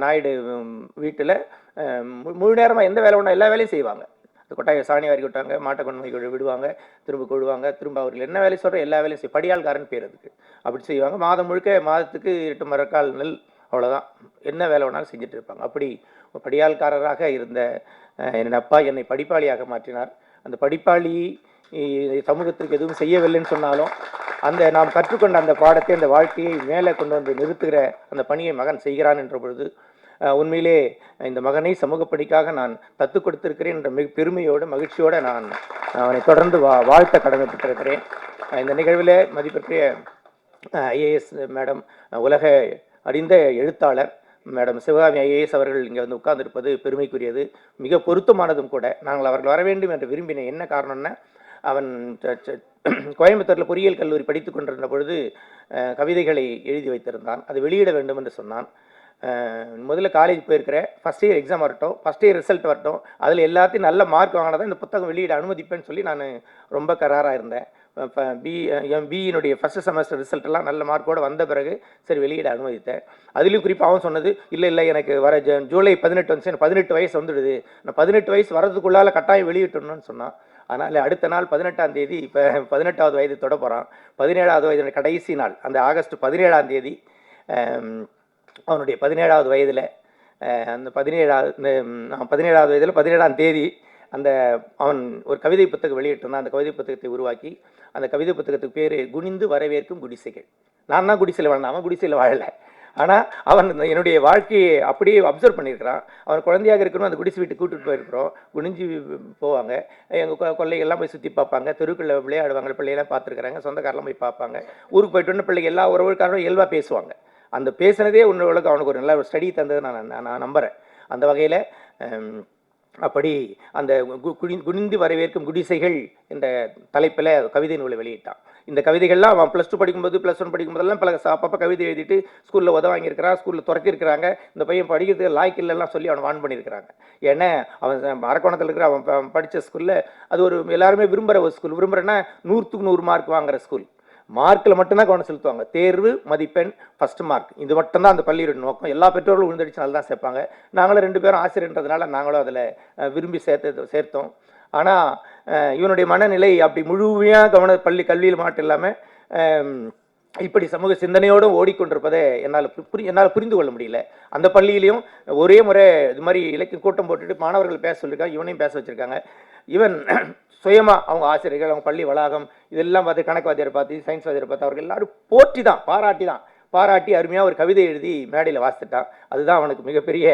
நாயுடு வீட்டில் முழு நேரமாக எந்த வேலை ஒன்றா எல்லா வேலையும் செய்வாங்க. கொட்டாயை சாணி வாரி கொட்டாங்க, மாட்டை கொண்டு போய் விடுவாங்க, திரும்ப கொழுவாங்க, திரும்ப அவர்கள் என்ன வேலை சொல்கிற எல்லா வேலையும் படியாள்காரன் பேர் அதுக்கு அப்படி செய்வாங்க. மாதம் முழுக்க மாதத்துக்கு 8 மரக்கால் நெல், அவ்வளோதான். என்ன வேலை வேணாலும் செஞ்சுட்டு இருப்பாங்க. அப்படி படியாள்காரராக இருந்த என் அப்பா என்னை படிப்பாளியாக மாற்றினார். அந்த படிப்பாளி சமூகத்திற்கு எதுவும் செய்யவில்லைன்னு சொன்னாலும் அந்த நாம் கற்றுக்கொண்ட அந்த பாடத்தை அந்த வாழ்க்கையை மேலே கொண்டு வந்து நிறுத்துகிற அந்த பணியை மகன் செய்கிறான் என்ற பொழுது உண்மையிலே இந்த மகனை சமூக பணிக்காக நான் தத்து கொடுத்திருக்கிறேன் என்ற பெருமையோடு மகிழ்ச்சியோடு நான் அவனை தொடர்ந்து வாழ்த்த கடமைப்பட்டிருக்கிறேன். இந்த நிகழ்வில் மதிப்பிற்குரிய ஐஏஎஸ் மேடம், உலக அறிந்த எழுத்தாளர் மேடம் சிவகாமி ஐஏஎஸ் அவர்கள் இங்கே வந்து உட்கார்ந்திருப்பது பெருமைக்குரியது, மிக பொருத்தமானதும் கூட. நாங்கள் அவர்கள் வர வேண்டும் என்று விரும்பினேன். என்ன காரணம்னா, அவன் கோயம்புத்தூரில் பொறியியல் கல்லூரி படித்து கொண்டிருந்த பொழுது கவிதைகளை எழுதி வைத்திருந்தான். அது வெளியிட வேண்டும் என்று சொன்னான். முதல்ல காலேஜ் போயிருக்கிற ஃபஸ்ட் இயர் எக்ஸாம் வரட்டும், ஃபஸ்ட் இயர் ரிசல்ட் வரட்டும், அதில் எல்லாத்தையும் நல்ல மார்க் வாங்கினதான் இந்த புத்தகம் வெளியிட அனுமதிப்பேன்னு சொல்லி நான் ரொம்ப கராராக இருந்தேன். பிஇனுடைய ஃபஸ்ட்டு செமஸ்டர் ரிசல்ட்டெல்லாம் நல்ல மார்க்கோடு வந்த பிறகு சரி வெளியிட அனுமதித்தேன். அதுலேயும் குறிப்பாக அவன் சொன்னது, இல்லை எனக்கு வர ஜூலை 18 வந்துச்சு, எனக்கு 18 வயசு வந்துடுது, நான் 18 வயசு வரதுக்குள்ளால் கட்டாயம் வெளியிட்டணும்னு சொன்னான். ஆனால் அடுத்த நாள் 18ஆம் தேதி, இப்போ 18வது வயது தொட போகிறான், 17வது வயது கடைசி நாள், அந்த ஆகஸ்ட் 17ஆம் தேதி அவனுடைய 17வது வயதில், அந்த 17வது வயதில் 17ஆம் தேதி அந்த அவன் ஒரு கவிதை புத்தகம் வெளியிட்டிருந்தான். அந்த கவிதை புத்தகத்தை உருவாக்கி, அந்த கவிதை புத்தகத்துக்கு பேர் குனிந்து வரவேற்கும் குடிசைகள். நான் தான் குடிசையில் வாழ்ந்தான், அவன் குடிசையில் வாழலை. ஆனால் அவன் என்னுடைய வாழ்க்கையை அப்படியே அப்சர்வ் பண்ணியிருக்கிறான். அவன் குழந்தையாக இருக்கணும், அந்த குடிசை வீட்டுக்கு கூட்டிகிட்டு போயிருக்கிறோம். குனிஞ்சு போவாங்க, எங்கள் கொள்ளைகள்லாம் போய் சுற்றி பார்ப்பாங்க, தெருக்களில் விளையாடுவாங்க, பிள்ளைகள்லாம் பார்த்துருக்குறாங்க, சொந்தக்காரெலாம் போய் பார்ப்பாங்க. ஊருக்கு போயிட்டு வந்து பிள்ளைங்க எல்லா உறவுக்காரரும் இயல்பாக பேசுவாங்க. அந்த பேசுனதே உன்னோளுக்கு அவனுக்கு ஒரு நல்ல ஒரு ஸ்டடி தந்தது நான் நம்புகிறேன். அந்த வகையில் அப்படி அந்த குனிந்து வரவேற்கும் குடிசைகள் என்ற தலைப்பில் கவிதை நூலை வெளியிட்டான். இந்த கவிதைகள்லாம் அவன் +2 படிக்கும்போது, +1 படிக்கும்போதெல்லாம் பல அப்பப்போ கவிதை எழுதிட்டு ஸ்கூலில் வாங்கியிருக்கிறான், ஸ்கூலில் துரத்திருக்கிறாங்க. இந்த பையன் படிக்கிறதுக்கு லாய்க்கில்லாம் சொல்லி அவனை வான் பண்ணியிருக்கிறாங்க. ஏன்னா அவன் அரக்கோணத்தில் இருக்கிற அவன் படித்த ஸ்கூலில் அது ஒரு எல்லாருமே விரும்புகிற ஒரு ஸ்கூல். விரும்புகிறேன்னா 100க்கு 100 மார்க் வாங்குகிற ஸ்கூல். மார்க்கில் மட்டும்தான் கவனம் செலுத்துவாங்க. தேர்வு, மதிப்பெண், ஃபஸ்ட் மார்க், இது மட்டும்தான் அந்த பள்ளியோட நோக்கம். எல்லா பெற்றோர்களும் விழுந்தடிச்சு நல்லா தான் சேர்ப்பாங்க. நாங்களும் 2 பேரும் ஆசிரியர்ன்றதுனால நாங்களும் அதில் விரும்பி சேர்த்தோம். ஆனால் இவனுடைய மனநிலை அப்படி முழுமையாக கல்வியில் மட்டும் இல்லாமல் இப்படி சமூக சிந்தனையோடு ஓடிக்கொண்டிருப்பதை என்னால் புரிந்து கொள்ள முடியல. அந்த பள்ளியிலையும் ஒரே முறை இது மாதிரி இலக்கிய கூட்டம் போட்டுட்டு மாணவர்கள் பேச சொல்லியிருக்காங்க, இவனையும் பேச வச்சுருக்காங்க. இவன் சுயமாக அவங்க ஆசிரியர்கள், அவங்க பள்ளி வளாகம் இதெல்லாம் பார்த்து, கணக்கு வாத்தியாரை பார்த்து, சயின்ஸ் வாத்தியாரை பார்த்து, அவர்கள் எல்லாரும் பாராட்டி அருமையாக ஒரு கவிதை எழுதி மேடையில் வாசித்துட்டான். அதுதான் அவனுக்கு மிகப்பெரிய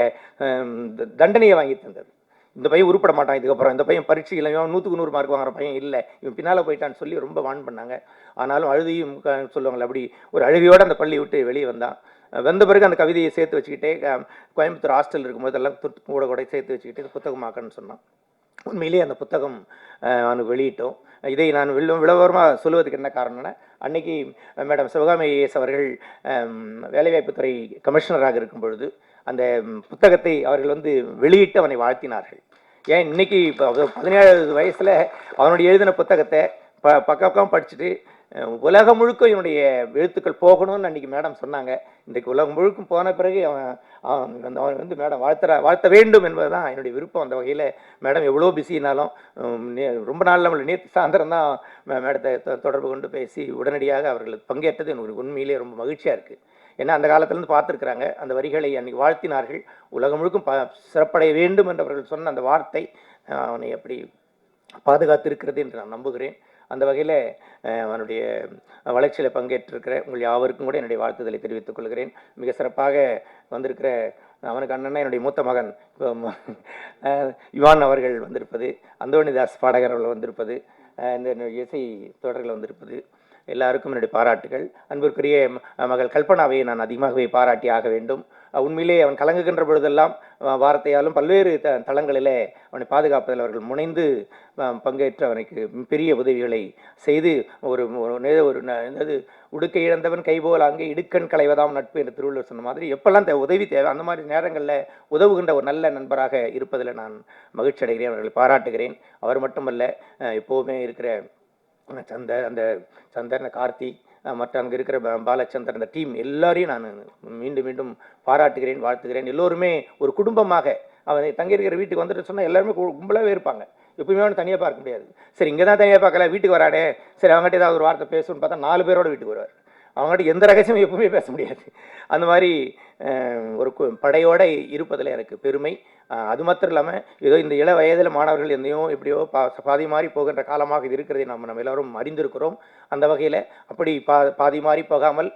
தண்டனையை வாங்கி தந்தது. இந்த பையன் உருப்பட மாட்டான் இதுக்கப்புறம், இந்த பையன் பரீட்சையில் 100க்கு 100 மார்க் வாங்குற பையன் இல்லை, இவன் பின்னால் போயிட்டான்னு சொல்லி ரொம்ப வான் பண்ணாங்க. ஆனாலும் அழுதியும் சொல்லுவாங்களே, அப்படி ஒரு அழுகையோடு அந்த பள்ளி விட்டு வெளியே வந்தான். வந்த பிறகு அந்த கவிதையை சேர்த்து வச்சுக்கிட்டே கோயம்புத்தூர் ஹாஸ்டல் இருக்கும்போதெல்லாம் கூட சேர்த்து வச்சுக்கிட்டு இது புத்தகமாக்கன்னு சொன்னான். உண்மையிலேயே அந்த புத்தகம் அவனுக்கு வெளியிட்டோம். இதை நான் விளவரமாக சொல்லுவதுக்கு என்ன காரணம்னா, அன்னைக்கு மேடம் சிவகாமி ஐஏஎஸ் அவர்கள் வேலைவாய்ப்புத்துறை கமிஷனராக இருக்கும் பொழுது அந்த புத்தகத்தை அவர்கள் வெளியிட்டு அவனை வாழ்த்தினார்கள். ஏன் இன்னைக்கு இப்போ 17 வயசில் அவனுடைய எழுதின புத்தகத்தை பக்கம் படிச்சுட்டு உலகம் முழுக்க இவனுடைய எழுத்துக்கள் போகணும்னு அன்றைக்கி மேடம் சொன்னாங்க. இன்றைக்கு உலகம் முழுக்கும் போன பிறகு அவன் மேடம் வாழ்த்த வேண்டும் என்பது தான் என்னுடைய விருப்பம். அந்த வகையில் மேடம் எவ்வளோ பிஸினாலும் ரொம்ப நாள் நம்மளை நேற்று சாயந்தரம் தான் மேடத்தை தொடர்பு கொண்டு பேசி உடனடியாக அவர்களுக்கு பங்கேற்றது எனக்கு உண்மையிலே ரொம்ப மகிழ்ச்சியாக இருக்குது. ஏன்னா அந்த காலத்திலேருந்து பார்த்துருக்குறாங்க, அந்த வரிகளை அன்றைக்கி வாழ்த்தினார்கள். உலகம் முழுக்கும் சிறப்படைய வேண்டும் என்றவர்கள் சொன்ன அந்த வார்த்தை அவனை எப்படி பாதுகாத்திருக்கிறது என்று நான் நம்புகிறேன். அந்த வகையில் அவனுடைய வளர்ச்சியில் பங்கேற்றிருக்கிற உங்கள் யாவருக்கும் கூட என்னுடைய வாழ்த்துதலை தெரிவித்துக் கொள்கிறேன். மிக சிறப்பாக வந்திருக்கிற அவனுக்கு அண்ணன்னா என்னுடைய மூத்த மகன் இவான் அவர்கள் வந்திருப்பது, அந்தோணிதாஸ் பாடகர் அவர்கள் வந்திருப்பது, இந்த இசை தொடர்கள் வந்திருப்பது, எல்லாருக்கும் என்னுடைய பாராட்டுகள். அன்பிற்குரிய மகள் கல்பனாவை நான் அதிகமாகவே பாராட்டி ஆக வேண்டும். உண்மையிலே அவன் கலங்குகின்ற பொழுதெல்லாம் வார்த்தையாலும் பல்வேறு தளங்களிலே அவனை பாதுகாப்பதில் அவர்கள் முனைந்து பங்கேற்று அவனுக்கு பெரிய உதவிகளை செய்து ஒரு உடுக்கை இழந்தவன் கைபோல் அங்கே இடுக்கண் களைவதாம் நட்பு என்று திருவள்ளுவர் சொன்ன மாதிரி எப்பெல்லாம் உதவி தேவை அந்த மாதிரி நேரங்களில் உதவுகின்ற ஒரு நல்ல நண்பராக இருப்பதில் நான் மகிழ்ச்சி அடைகிறேன். அவர்களை பாராட்டுகிறேன். அவர் மட்டுமல்ல, எப்போவுமே இருக்கிற சந்தர், கார்த்தி, மற்ற அங்கே இருக்கிற பாலச்சந்தர், அந்த டீம் எல்லாரையும் நான் மீண்டும் மீண்டும் பாராட்டுகிறேன், வாழ்த்துகிறேன். எல்லோருமே ஒரு குடும்பமாக அவனை தங்கியிருக்கிற வீட்டுக்கு வந்துட்டு சொன்னால் எல்லாருமே கும்பலாகவே இருப்பாங்க. எப்பவுமே அவனை தனியாக பார்க்க முடியாது. சரி இங்கே தான் தனியாக பார்க்கல, வீட்டுக்கு வராடே, சரி அவங்ககிட்ட ஏதாவது ஒரு வார்த்தை பேசணும்னு பார்த்தா 4 பேரோட வீட்டுக்கு வருவார். அவங்ககிட்ட எந்த ரகசியமும் எப்பவுமே பேச முடியாது. அந்த மாதிரி ஒரு படையோடு இருப்பதில் எனக்கு பெருமை. அது மாத்திரம் இல்லாமல் ஏதோ இந்த இள வயதில் மாணவர்கள் எந்தையோ எப்படியோ பாதி மாறி போகின்ற காலமாக இது இருக்கிறதை நம்ம எல்லோரும் அறிந்திருக்கிறோம். அந்த வகையில் அப்படி பாதி மாறி போகாமல்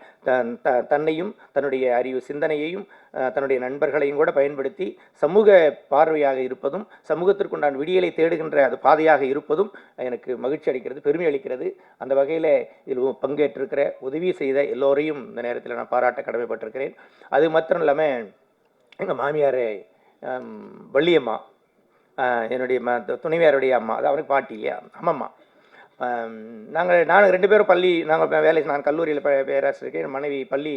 தன்னையும் தன்னுடைய அறிவு சிந்தனையையும் தன்னுடைய நண்பர்களையும் கூட பயன்படுத்தி சமூக பார்வையாக இருப்பதும் சமூகத்திற்குண்டான விடியலை தேடுகின்ற அது பாதையாக இருப்பதும் எனக்கு மகிழ்ச்சி அளிக்கிறது, பெருமை அளிக்கிறது. அந்த வகையில் இதில் பங்கேற்றிருக்கிற உதவி செய்த எல்லோரையும் இந்த நேரத்தில் நான் பாராட்ட கடமைப்பட்டிருக்கிறேன். அது மாத்திரம் இல்லாமல் எங்கள் மாமியார் வள்ளியம்மா, என்னுடைய துணைவியாருடைய அம்மா, அது அவருக்கு பாட்டி இல்லையா, அம்மம்மா. நாங்கள் 2 பேரும் பள்ளி, நான் கல்லூரியில் பேராசிரியர், என் மனைவி பள்ளி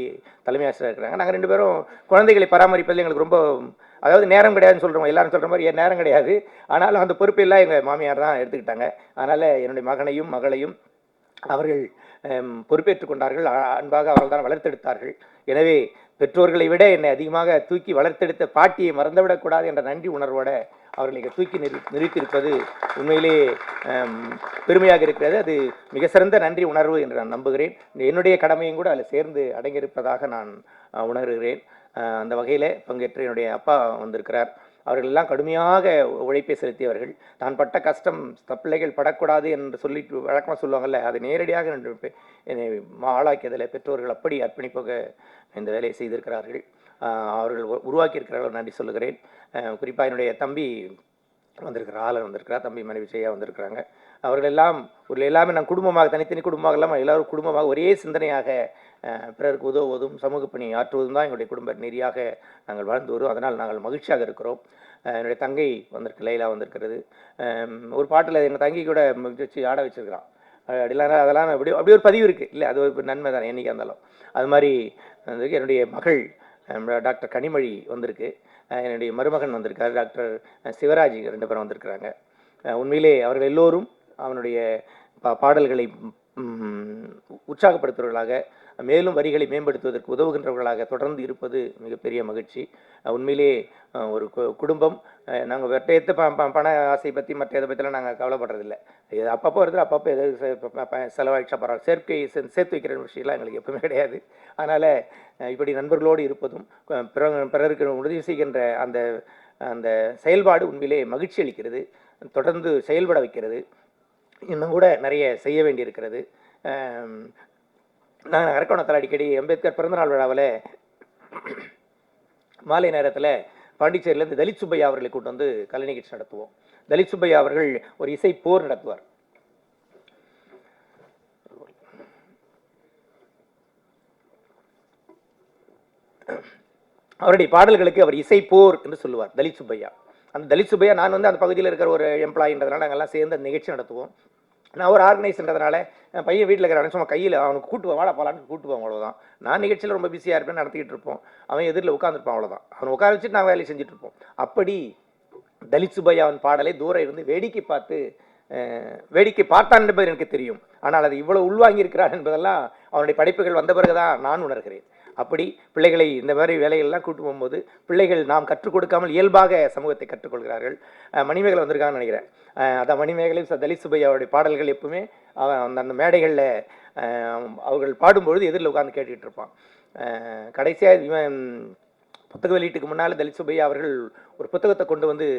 தலைமை ஆசிரியர் இருக்கிறாங்க. நாங்கள் 2 பேரும் குழந்தைகளை பராமரிப்பதில் எங்களுக்கு ரொம்ப, அதாவது நேரம் கிடையாதுன்னு சொல்கிறோம், எல்லாரும் சொல்கிற மாதிரி நேரம் கிடையாது. ஆனாலும் அந்த பொறுப்பெல்லாம் எங்கள் மாமியார் தான் எடுத்துக்கிட்டாங்க. அதனால் என்னுடைய மகனையும் மகளையும் அவர்கள் பொறுப்பேற்றுக் கொண்டார்கள். அன்பாக அவர்கள் தான் வளர்த்தெடுத்தார்கள். எனவே பெற்றோர்களை விட என்னை அதிகமாக தூக்கி வளர்த்தெடுத்த பாட்டியை மறந்துவிடக்கூடாது என்ற நன்றி உணர்வோடு அவர்களை தூக்கி நிறுத்தியிருப்பது உண்மையிலே பெருமையாக இருக்கிறது. அது மிக சிறந்த நன்றி உணர்வு என்று நான் நம்புகிறேன். என்னுடைய கடமையும் கூட அதில் சேர்ந்து அடங்கியிருப்பதாக நான் உணர்கிறேன். அந்த வகையில் பங்கேற்று என்னுடைய அப்பா வந்திருக்கிறார். அவர்கள் எல்லாம் கடுமையாக உழைப்பை செலுத்தியவர்கள். தான் பட்ட கஷ்டம் பிள்ளைகள் படக்கூடாது என்று சொல்லிட்டு வழக்கமாக சொல்லுவாங்கள்ல, அது நேரடியாக என்னை ஆளாக்கியதில் பெற்றோர்கள் அப்படி அர்ப்பணிப்பாக இந்த வேலையை செய்திருக்கிறார்கள். அவர்கள் உருவாக்கியிருக்கிறார்கள், நன்றி சொல்லுகிறேன். குறிப்பாக என்னுடைய தம்பி வந்திருக்கிறார், ஆளர் வந்திருக்கிறார், தம்பி மனைவி செய்யா வந்திருக்கிறாங்க. அவர்கள் எல்லாம் எல்லாமே நான் குடும்பமாக, தனித்தனி குடும்பமாக இல்லாமல் எல்லோரும் குடும்பமாக ஒரே சிந்தனையாக பிறருக்கு உதவுவதும் சமூக பணி ஆற்றுவதும் தான் எங்களுடைய குடும்ப நெறியாக நாங்கள் வாழ்ந்து வரும். அதனால் நாங்கள் மகிழ்ச்சியாக இருக்கிறோம். என்னுடைய தங்கை வந்திருக்கு, லைலா வந்திருக்கிறது. ஒரு பாட்டில் எங்கள் தங்கி கூட வச்சு ஆட வச்சுருக்கிறான். அதெல்லாம் அப்படி ஒரு பதிவு இருக்குது இல்லை, அது ஒரு நன்மை தானே என்றைக்காக இருந்தாலும். அது மாதிரி என்னுடைய மகள் டாக்டர் கனிமொழி வந்திருக்கு. என்னுடைய மருமகன் வந்திருக்கார், டாக்டர் சிவராஜ், 2 பேரும் வந்திருக்கிறாங்க. உண்மையிலே அவர்கள் எல்லோரும் அவனுடைய பாடல்களை உற்சாகப்படுத்துவர்களாக, மேலும் வரிகளை மேம்படுத்துவதற்கு உதவுகின்றவர்களாக தொடர்ந்து இருப்பது மிகப்பெரிய மகிழ்ச்சி. உண்மையிலே ஒரு குடும்பம், நாங்கள் வெட்டையத்து பண ஆசை பற்றி மற்ற இதை பற்றிலாம் நாங்கள் கவலைப்படுறதில்லை. இது அப்பப்போ வருது, அப்பப்போ எது செலவாயிடுச்சா பரவாயில்ல, சேர்த்து வைக்கிற விஷயம்லாம் எங்களுக்கு எப்பவுமே கிடையாது. அதனால் இப்படி நண்பர்களோடு இருப்பதும் பிறருக்கு உதவி செய்கின்ற அந்த அந்த செயல்பாடு உண்மையிலே மகிழ்ச்சி அளிக்கிறது, தொடர்ந்து செயல்பட வைக்கிறது. இன்னும் கூட நிறைய செய்ய வேண்டியிருக்கிறது. நாங்கள் அரக்கோணத்தில் அடிக்கடி அம்பேத்கர் பிறந்தநாள் விழாவில் மாலை நேரத்தில் பாண்டிச்சேரியிலேருந்து தலித் சுப்பையா அவர்களை கூட்டு வந்து கலை நிகழ்ச்சி நடத்துவோம். தலித் சுப்பையா அவர்கள் ஒரு இசை போர் நடத்துவார். அவருடைய பாடல்களுக்கு அவர் இசை போர் என்று சொல்லுவார் தலித் சுப்பையா. அந்த தலித் சுப்பையா, நான் வந்து அந்த பகுதியில் இருக்கிற ஒரு எம்ப்ளாயின்றதுனால நாங்கள்லாம் சேர்ந்து அந்த நிகழ்ச்சி நடத்துவோம். நான் ஒரு ஆர்கனைஸ்ன்றதுனால பையன் வீட்டில் இருக்கிற சும்மா கையில் அவனுக்கு கூட்டுவான், வாடா போலான்னு கூட்டுவான், அவ்வளோதான். நான் நிகழ்ச்சியில் ரொம்ப பிஸியாக இருப்பேன், நடத்திக்கிட்டு இருப்போம். அவன் எதிரில் உட்காந்துருப்பான், அவ்வளோதான். அவனை உட்கார வச்சுட்டு நான் வேலையை செஞ்சுட்டு இருப்போம். அப்படி தலித் சுப்பையாவின் பாடலை தூரம் இருந்து வேடிக்கை பார்த்தான் என்பது எனக்கு தெரியும். ஆனால் அது இவ்வளோ உள்வாங்கியிருக்கிறான் என்பதெல்லாம் அவனுடைய படைப்புகள் வந்த பிறகுதான் நான் உணர்கிறேன். அப்படி பிள்ளைகளை இந்த மாதிரி வேலைகள்லாம் கூட்டு போகும்போது பிள்ளைகள் நாம் கற்றுக் கொடுக்காமல் இயல்பாக சமூகத்தை கற்றுக்கொள்கிறார்கள். மணிமேகலை வந்திருக்காங்கன்னு நினைக்கிறேன். அதான் மணிமேகலையும் தலித் சுப்பையாவுடைய பாடல்கள் எப்பவுமே அந்த மேடைகளில் அவர்கள் பாடும்பொழுது எதிரில் உட்காந்து கேட்டுக்கிட்டு இருப்பான். கடைசியாக இவன் புத்தக வெளியீட்டுக்கு முன்னால் தலித் சுப்பையா அவர்கள் ஒரு புத்தகத்தை கொண்டு வந்து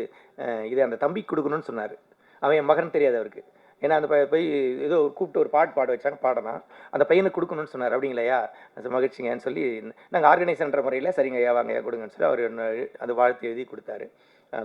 இதை அந்த தம்பிக்கு கொடுக்கணும்னு சொன்னார். அவன் என் மகன் தெரியாது அவருக்கு. ஏன்னா அந்த போய் ஏதோ கூப்பிட்டு ஒரு பாட்டு பாட வச்சாங்க, பாடனா அந்த பையனுக்கு கொடுக்கணும்னு சொன்னார். அப்படிங்களையா, மகிழ்ச்சிங்கன்னு சொல்லி நாங்கள் ஆர்கனைசர்ன்ற முறையில் சரிங்க ஐயா வாங்க ஐயா கொடுங்கன்னு சொல்லி அவர் அது வாழ்த்து எழுதி கொடுத்தாரு.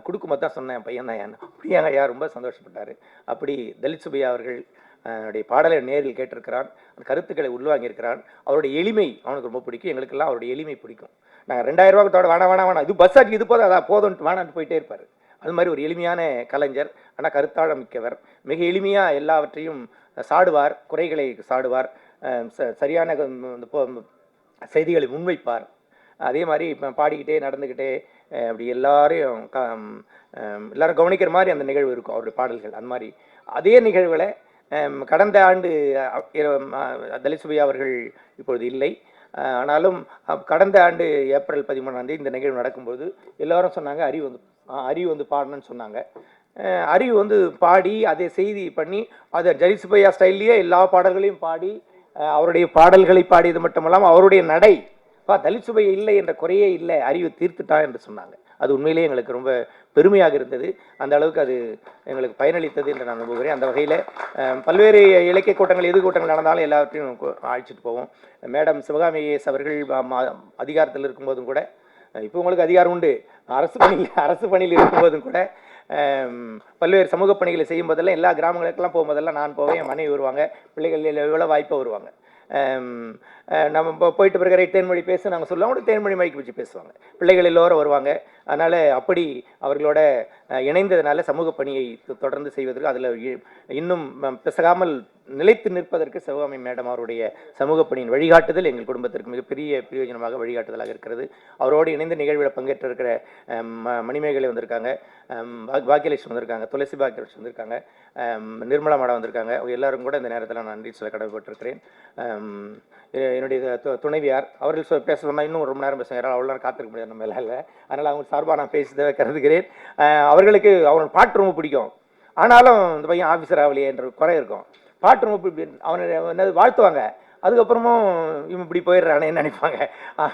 கொடுக்கும்போது தான் சொன்னேன், என் பையன் தான் ஏன் அப்படியாங்க ஐயா, ரொம்ப சந்தோஷப்பட்டார். அப்படி தலித் சுப்பையா அவர்கள் அவருடைய பாடலை நேரில் கேட்டிருக்கிறான், அந்த கருத்துக்களை உள்வாங்கியிருக்கிறான். அவருடைய எளிமை அவனுக்கு ரொம்ப பிடிக்கும், எங்களுக்கெல்லாம் அவருடைய எளிமை பிடிக்கும். நாங்கள் 2000 ரூபாய்க்கு வேணாம் இது பஸ் ஆட்டி இது போதும், அதான் போதும்ட்டு வேணான்ட்டு போயிட்டே இருப்பார். அது மாதிரி ஒரு எளிமையான கலைஞர், ஆனால் கருத்தாழ மிக்கவர். மிக எளிமையாக எல்லாவற்றையும் சாடுவார், குறைகளை சாடுவார், சரியான செய்திகளை முன்வைப்பார். அதே மாதிரி பாடிக்கிட்டே நடந்துக்கிட்டே அப்படி எல்லாரும் கவனிக்கிற மாதிரி அந்த நிகழ்வு இருக்கும் அவருடைய பாடல்கள். அந்த மாதிரி அதே நிகழ்வுகளை கடந்த ஆண்டு தலித் சுப்பையா அவர்கள் இப்பொழுது இல்லை, ஆனாலும் கடந்த ஆண்டு ஏப்ரல் 13 இந்த நிகழ்வு நடக்கும்போது எல்லாரும் சொன்னாங்க அறிவு வந்து பாடணும்னு சொன்னாங்க. அறிவு வந்து பாடி அதை செய்தி பண்ணி அதை தலித் சுப்பையா ஸ்டைல்லையே எல்லா பாடல்களையும் பாடி அவருடைய பாடல்களை பாடியது மட்டுமல்லாமல் அவருடைய நடை தலித் சுப்பையா இல்லை என்ற குறையே இல்லை, அறிவு தீர்த்துட்டான் என்று சொன்னாங்க. அது உண்மையிலேயே எங்களுக்கு ரொம்ப பெருமையாக இருந்தது. அந்த அளவுக்கு அது எங்களுக்கு பயனளித்தது என்று நான் நம்புகிறேன். அந்த வகையில் பல்வேறு இலக்கிய கூட்டங்கள், எது கூட்டங்கள் நடந்தாலும் எல்லாவற்றையும் அழைச்சிட்டு போவோம். மேடம் சிவகாமி ஐஏஎஸ் அவர்கள் அதிகாரத்தில் இருக்கும்போதும் கூட, இப்போ உங்களுக்கு அதிகாரம் உண்டு, அரசு பணியில் இருக்கும்போதும் கூட பல்வேறு சமூக பணிகளை செய்யும் போதெல்லாம் எல்லா கிராமங்களுக்கெல்லாம் போகும்போதெல்லாம் நான் போவேன், என் மனைவி வருவாங்க, பிள்ளைகள் எவ்வளோ வாய்ப்பாக வருவாங்க. நம்ம போயிட்டு பிறகு தேன்மொழி பேச நாங்கள் சொல்லுவோம், கூட தேன்மொழி மைக்கு வச்சு பேசுவாங்க, பிள்ளைகள் எல்லோரும் வருவாங்க. அதனால் அப்படி அவர்களோட இணைந்ததுனால சமூக பணியை தொடர்ந்து செய்வதற்கு, அதில் இன்னும் பிசகாமல் நிலைத்து நிற்பதற்கு சிவகாமி மேடம் அவருடைய சமூக பணியின் வழிகாட்டுதல் எங்கள் குடும்பத்திற்கு மிகப்பெரிய பிரயோஜனமாக வழிகாட்டுதலாக இருக்கிறது. அவரோடு இணைந்த நிகழ்வில் பங்கேற்று இருக்கிற மணிமேகலை வந்திருக்காங்க, பாக்கியலட்சுமி வந்திருக்காங்க, துளசி பாக்கியலட்சுமி வந்திருக்காங்க, நிர்மலா மேடம் வந்திருக்காங்க. அவங்க எல்லாரும் கூட இந்த நேரத்தில் நான் நன்றி சொல்ல கடமைப்பட்டிருக்கிறேன். என்னுடைய துணைவியார் அவர்கள் பேச சொன்னால் இன்னும் ரொம்ப நேரம் பேசுவாங்க, யாராவது அவ்வளோ நேரம் காத்திருக்க முடியாது நம்ம எல்லாம் இல்லை. அதனால் அவங்க சார்பாக நான் பேசியதை கருதுகிறேன். அவர்களுக்கு அவரோட பாட்டு ரொம்ப பிடிக்கும், ஆனாலும் இந்த பையன் ஆஃபீஸர் ஆகலையே என்ற குறை இருக்கும். பாட்டு ரொம்ப அவனை என்னது வாழ்த்துவாங்க, அதுக்கப்புறமும் இவன் இப்படி போயிடுறானேன்னு நினைப்பாங்க.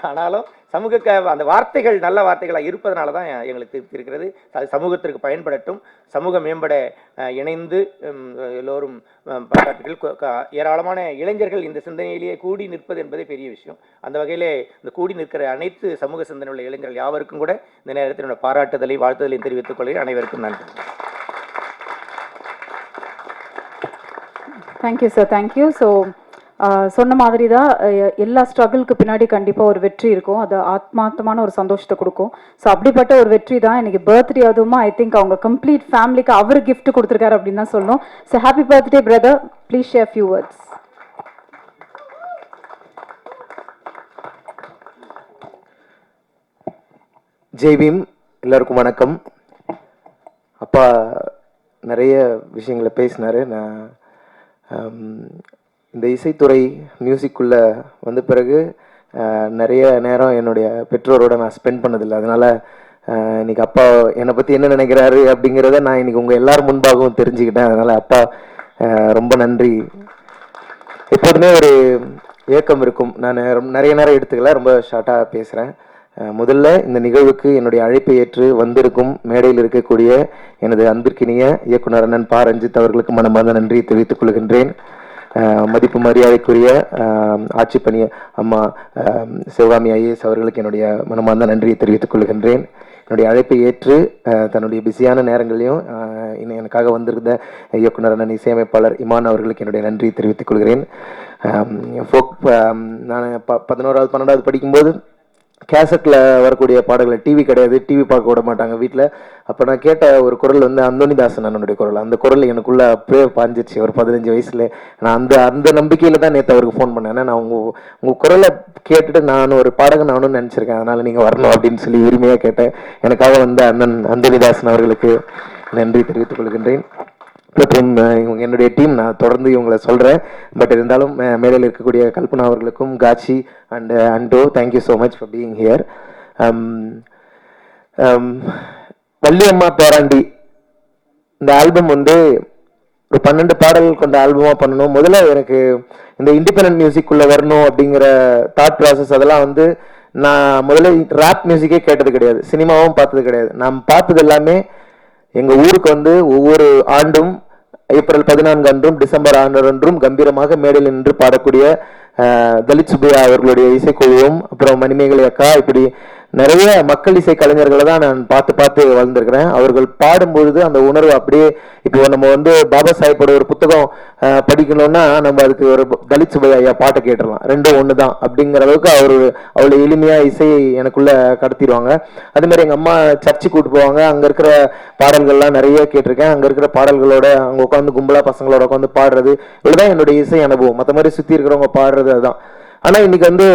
ஆனாலும் சமூக அந்த வார்த்தைகள் நல்ல வார்த்தைகளாக இருப்பதனால தான் எங்களுக்கு திருப்தி இருக்கிறது. அது சமூகத்திற்கு பயன்படட்டும், சமூகம் மேம்பட இணைந்து எல்லோரும் ஏராளமான இளைஞர்கள் இந்த சிந்தனையிலேயே கூடி நிற்பது என்பதே பெரிய விஷயம். அந்த வகையிலே இந்த கூடி நிற்கிற அனைத்து சமூக சிந்தனை உள்ள இளைஞர்கள் யாவருக்கும் கூட இந்த நேரத்தில் என்னோட பாராட்டுதலை வாழ்த்துதலையும் தெரிவித்துக் கொள்கிறேன். அனைவருக்கும் நன்றி. Thank you sir, thank you. ஸோ சொன்ன மாதிரி தான் எல்லா ஸ்ட்ரகிளுக்கு பின்னாடி கண்டிப்பாக ஒரு வெற்றி இருக்கும், அது ஆத்மார்த்தமான ஒரு சந்தோஷத்தை கொடுக்கும். ஸோ அப்படிப்பட்ட ஒரு வெற்றி தான் இன்னைக்கு பர்த்டே, அதுவுமா ஐ திங்க் அவங்க கம்ப்ளீட் ஃபேமிலிக்கு அவர் கிஃப்ட் கொடுத்துருக்காரு அப்படின்னு தான் சொல்லணும். So happy birthday brother, please share few words. Jai Bhim, எல்லாருக்கும் வணக்கம். அப்பா நிறைய விஷயங்களை பேசினார். நான் இந்த இசைத்துறை மியூசிக்குள்ளே வந்த பிறகு நிறைய நேரம் என்னுடைய பெற்றோரோட நான் ஸ்பெண்ட் பண்ணதில்லை. அதனால் இன்றைக்கி அப்பா என்னை பற்றி என்ன நினைக்கிறாரு அப்படிங்கிறத நான் இன்றைக்கி உங்கள் எல்லோரும் முன்பாகவும் தெரிஞ்சுக்கிட்டேன். அதனால் அப்பா ரொம்ப நன்றி. எப்போதுமே ஒரு ஏக்கம் இருக்கும், நான் நிறைய நேரம் எடுத்துக்கல, ரொம்ப ஷார்ட்டாக பேசுகிறேன். முதல்ல இந்த நிகழ்வுக்கு என்னுடைய அழைப்பை ஏற்று வந்திருக்கும் மேடையில் இருக்கக்கூடிய எனது அன்பிற்கினிய இயக்குனர் அண்ணன் பா ரஞ்சித் அவர்களுக்கு மனமார்ந்த நன்றியை தெரிவித்துக் கொள்கின்றேன். மதிப்பு மரியாதைக்குரிய ஆட்சி பணி அம்மா சிவகாமி ஐஏஎஸ் அவர்களுக்கு என்னுடைய மனமார்ந்த நன்றியை தெரிவித்துக் கொள்கின்றேன். என்னுடைய அழைப்பை ஏற்று தன்னுடைய பிஸியான நேரங்களையும் எனக்காக வந்திருந்த இயக்குனர் அண்ணன் இசையமைப்பாளர் இமான் அவர்களுக்கு என்னுடைய நன்றியை தெரிவித்துக் கொள்கிறேன். நான் 11வது 12வது படிக்கும்போது கேசட்டில் வரக்கூடிய பாடல்களை, டிவி கிடையாது, டிவி பார்க்க விட மாட்டாங்க வீட்டில். அப்போ நான் கேட்ட ஒரு குரல் வந்து அந்தோனிதாசன் அண்ணனுடைய குரல். அந்த குரல் எனக்குள்ளே அப்படியே பாஞ்சிச்சு ஒரு 15 வயசில். நான் அந்த நம்பிக்கையில் தான் நேற்று அவருக்கு ஃபோன் பண்ணேன். நான் உங்கள் குரலை கேட்டுட்டு நான் ஒரு பாடகன் நானும் நினச்சிருக்கேன், அதனால் நீங்கள் வரணும் அப்படின்னு சொல்லி உரிமையாக கேட்டேன். எனக்காக வந்த அண்ணன் அந்தோனிதாசன் அவர்களுக்கு நன்றி தெரிவித்துக் கொள்கின்றேன். மற்றும் என்னுடைய டீம், நான் தொடர்ந்து இவங்களை சொல்கிறேன், பட் இருந்தாலும் மேடையில் இருக்கக்கூடிய கல்பனா அவர்களுக்கும் Kachi and Ando, thank you so much for being here. Valliyamma Peraandi இந்த ஆல்பம் வந்து ஒரு 12 பாடல்கள் கொண்ட ஆல்பமாக பண்ணணும். முதல்ல எனக்கு இந்த இண்டிபெண்டன்ட் மியூசிக்குள்ளே வரணும் அப்படிங்கிற தாட் ப்ராசஸ், அதெல்லாம் வந்து நான் முதல்ல ராப் மியூசிக்கே கேட்டது கிடையாது, சினிமாவும் பார்த்தது கிடையாது. நான் பார்த்தது எல்லாமே எங்கள் ஊருக்கு வந்து ஒவ்வொரு ஆண்டும் ஏப்ரல் 14 அன்றும் டிசம்பர் 6 அன்றும் கம்பீரமாக மேடையில் நின்று பாடக்கூடிய தலித் சுப்பையா அவர்களுடைய இசைக்குழுவும், அப்புறம் மணிமேகலை அக்கா, இப்படி நிறைய மக்கள் இசை கலைஞர்களை தான் நான் பார்த்து வளர்ந்துருக்கிறேன். அவர்கள் பாடும்பொழுது அந்த உணர்வு அப்படியே, இப்போ நம்ம வந்து பாபா சாஹிப்போட ஒரு புத்தகம் படிக்கணும்னா நம்ம அதுக்கு ஒரு தலித் சுப்பையா ஐயா பாட்டை கேட்டுடலாம், ரெண்டும் ஒன்று தான் அப்படிங்கிற அளவுக்கு அவ்வளோ எளிமையாக இசையை எனக்குள்ள கடத்திடுவாங்க. அதே மாதிரி எங்கள் அம்மா சர்ச்சுக்கு கூட்டு போவாங்க, அங்கே இருக்கிற பாடல்கள்லாம் நிறைய கேட்டிருக்கேன். அங்கே இருக்கிற பாடல்களோட அங்கே உட்காந்து கும்பலா பசங்களோட உட்காந்து பாடுறது, இவ்வளோதான் என்னுடைய இசை அனுபவம். மற்ற மாதிரி சுற்றி இருக்கிறவங்க பாடுறது அதுதான். ஆனால் இன்னைக்கு வந்து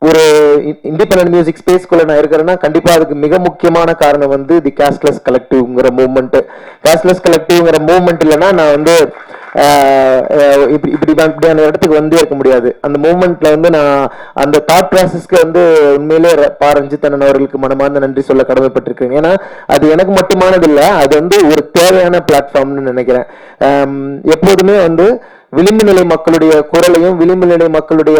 ஒரு இண்டிபெண்டன்ட் மியூசிக் ஸ்பேஸ்க்குள்ள நான் இருக்கிறேன்னா கண்டிப்பா அதுக்கு மிக முக்கியமான காரணம் வந்து தி கேஸ்ட்லெஸ் கலெக்டிவ்ங்கிற மூவ்மெண்ட். கேஸ்ட்லெஸ் கலெக்டிவ்ங்கிற மூவ்மெண்ட் இல்லைன்னா நான் வந்து இப்படியான இடத்துக்கு வந்து இருக்க முடியாது. அந்த மூவ்மெண்ட்ல வந்து நான் அந்த தாட் ப்ராசஸ்க்கு வந்து உண்மையிலே பா ரஞ்சித் அண்ணன் அவர்களுக்கு மனமார்ந்த நன்றி சொல்ல கடமைப்பட்டிருக்கேன். ஏன்னா அது எனக்கு மட்டுமானது இல்லை, அது வந்து ஒரு தேவையான பிளாட்ஃபார்ம்னு நினைக்கிறேன். எப்போதுமே வந்து விளிம்பு நிலை மக்களுடைய குரலையும் விளிம்பு நிலை மக்களுடைய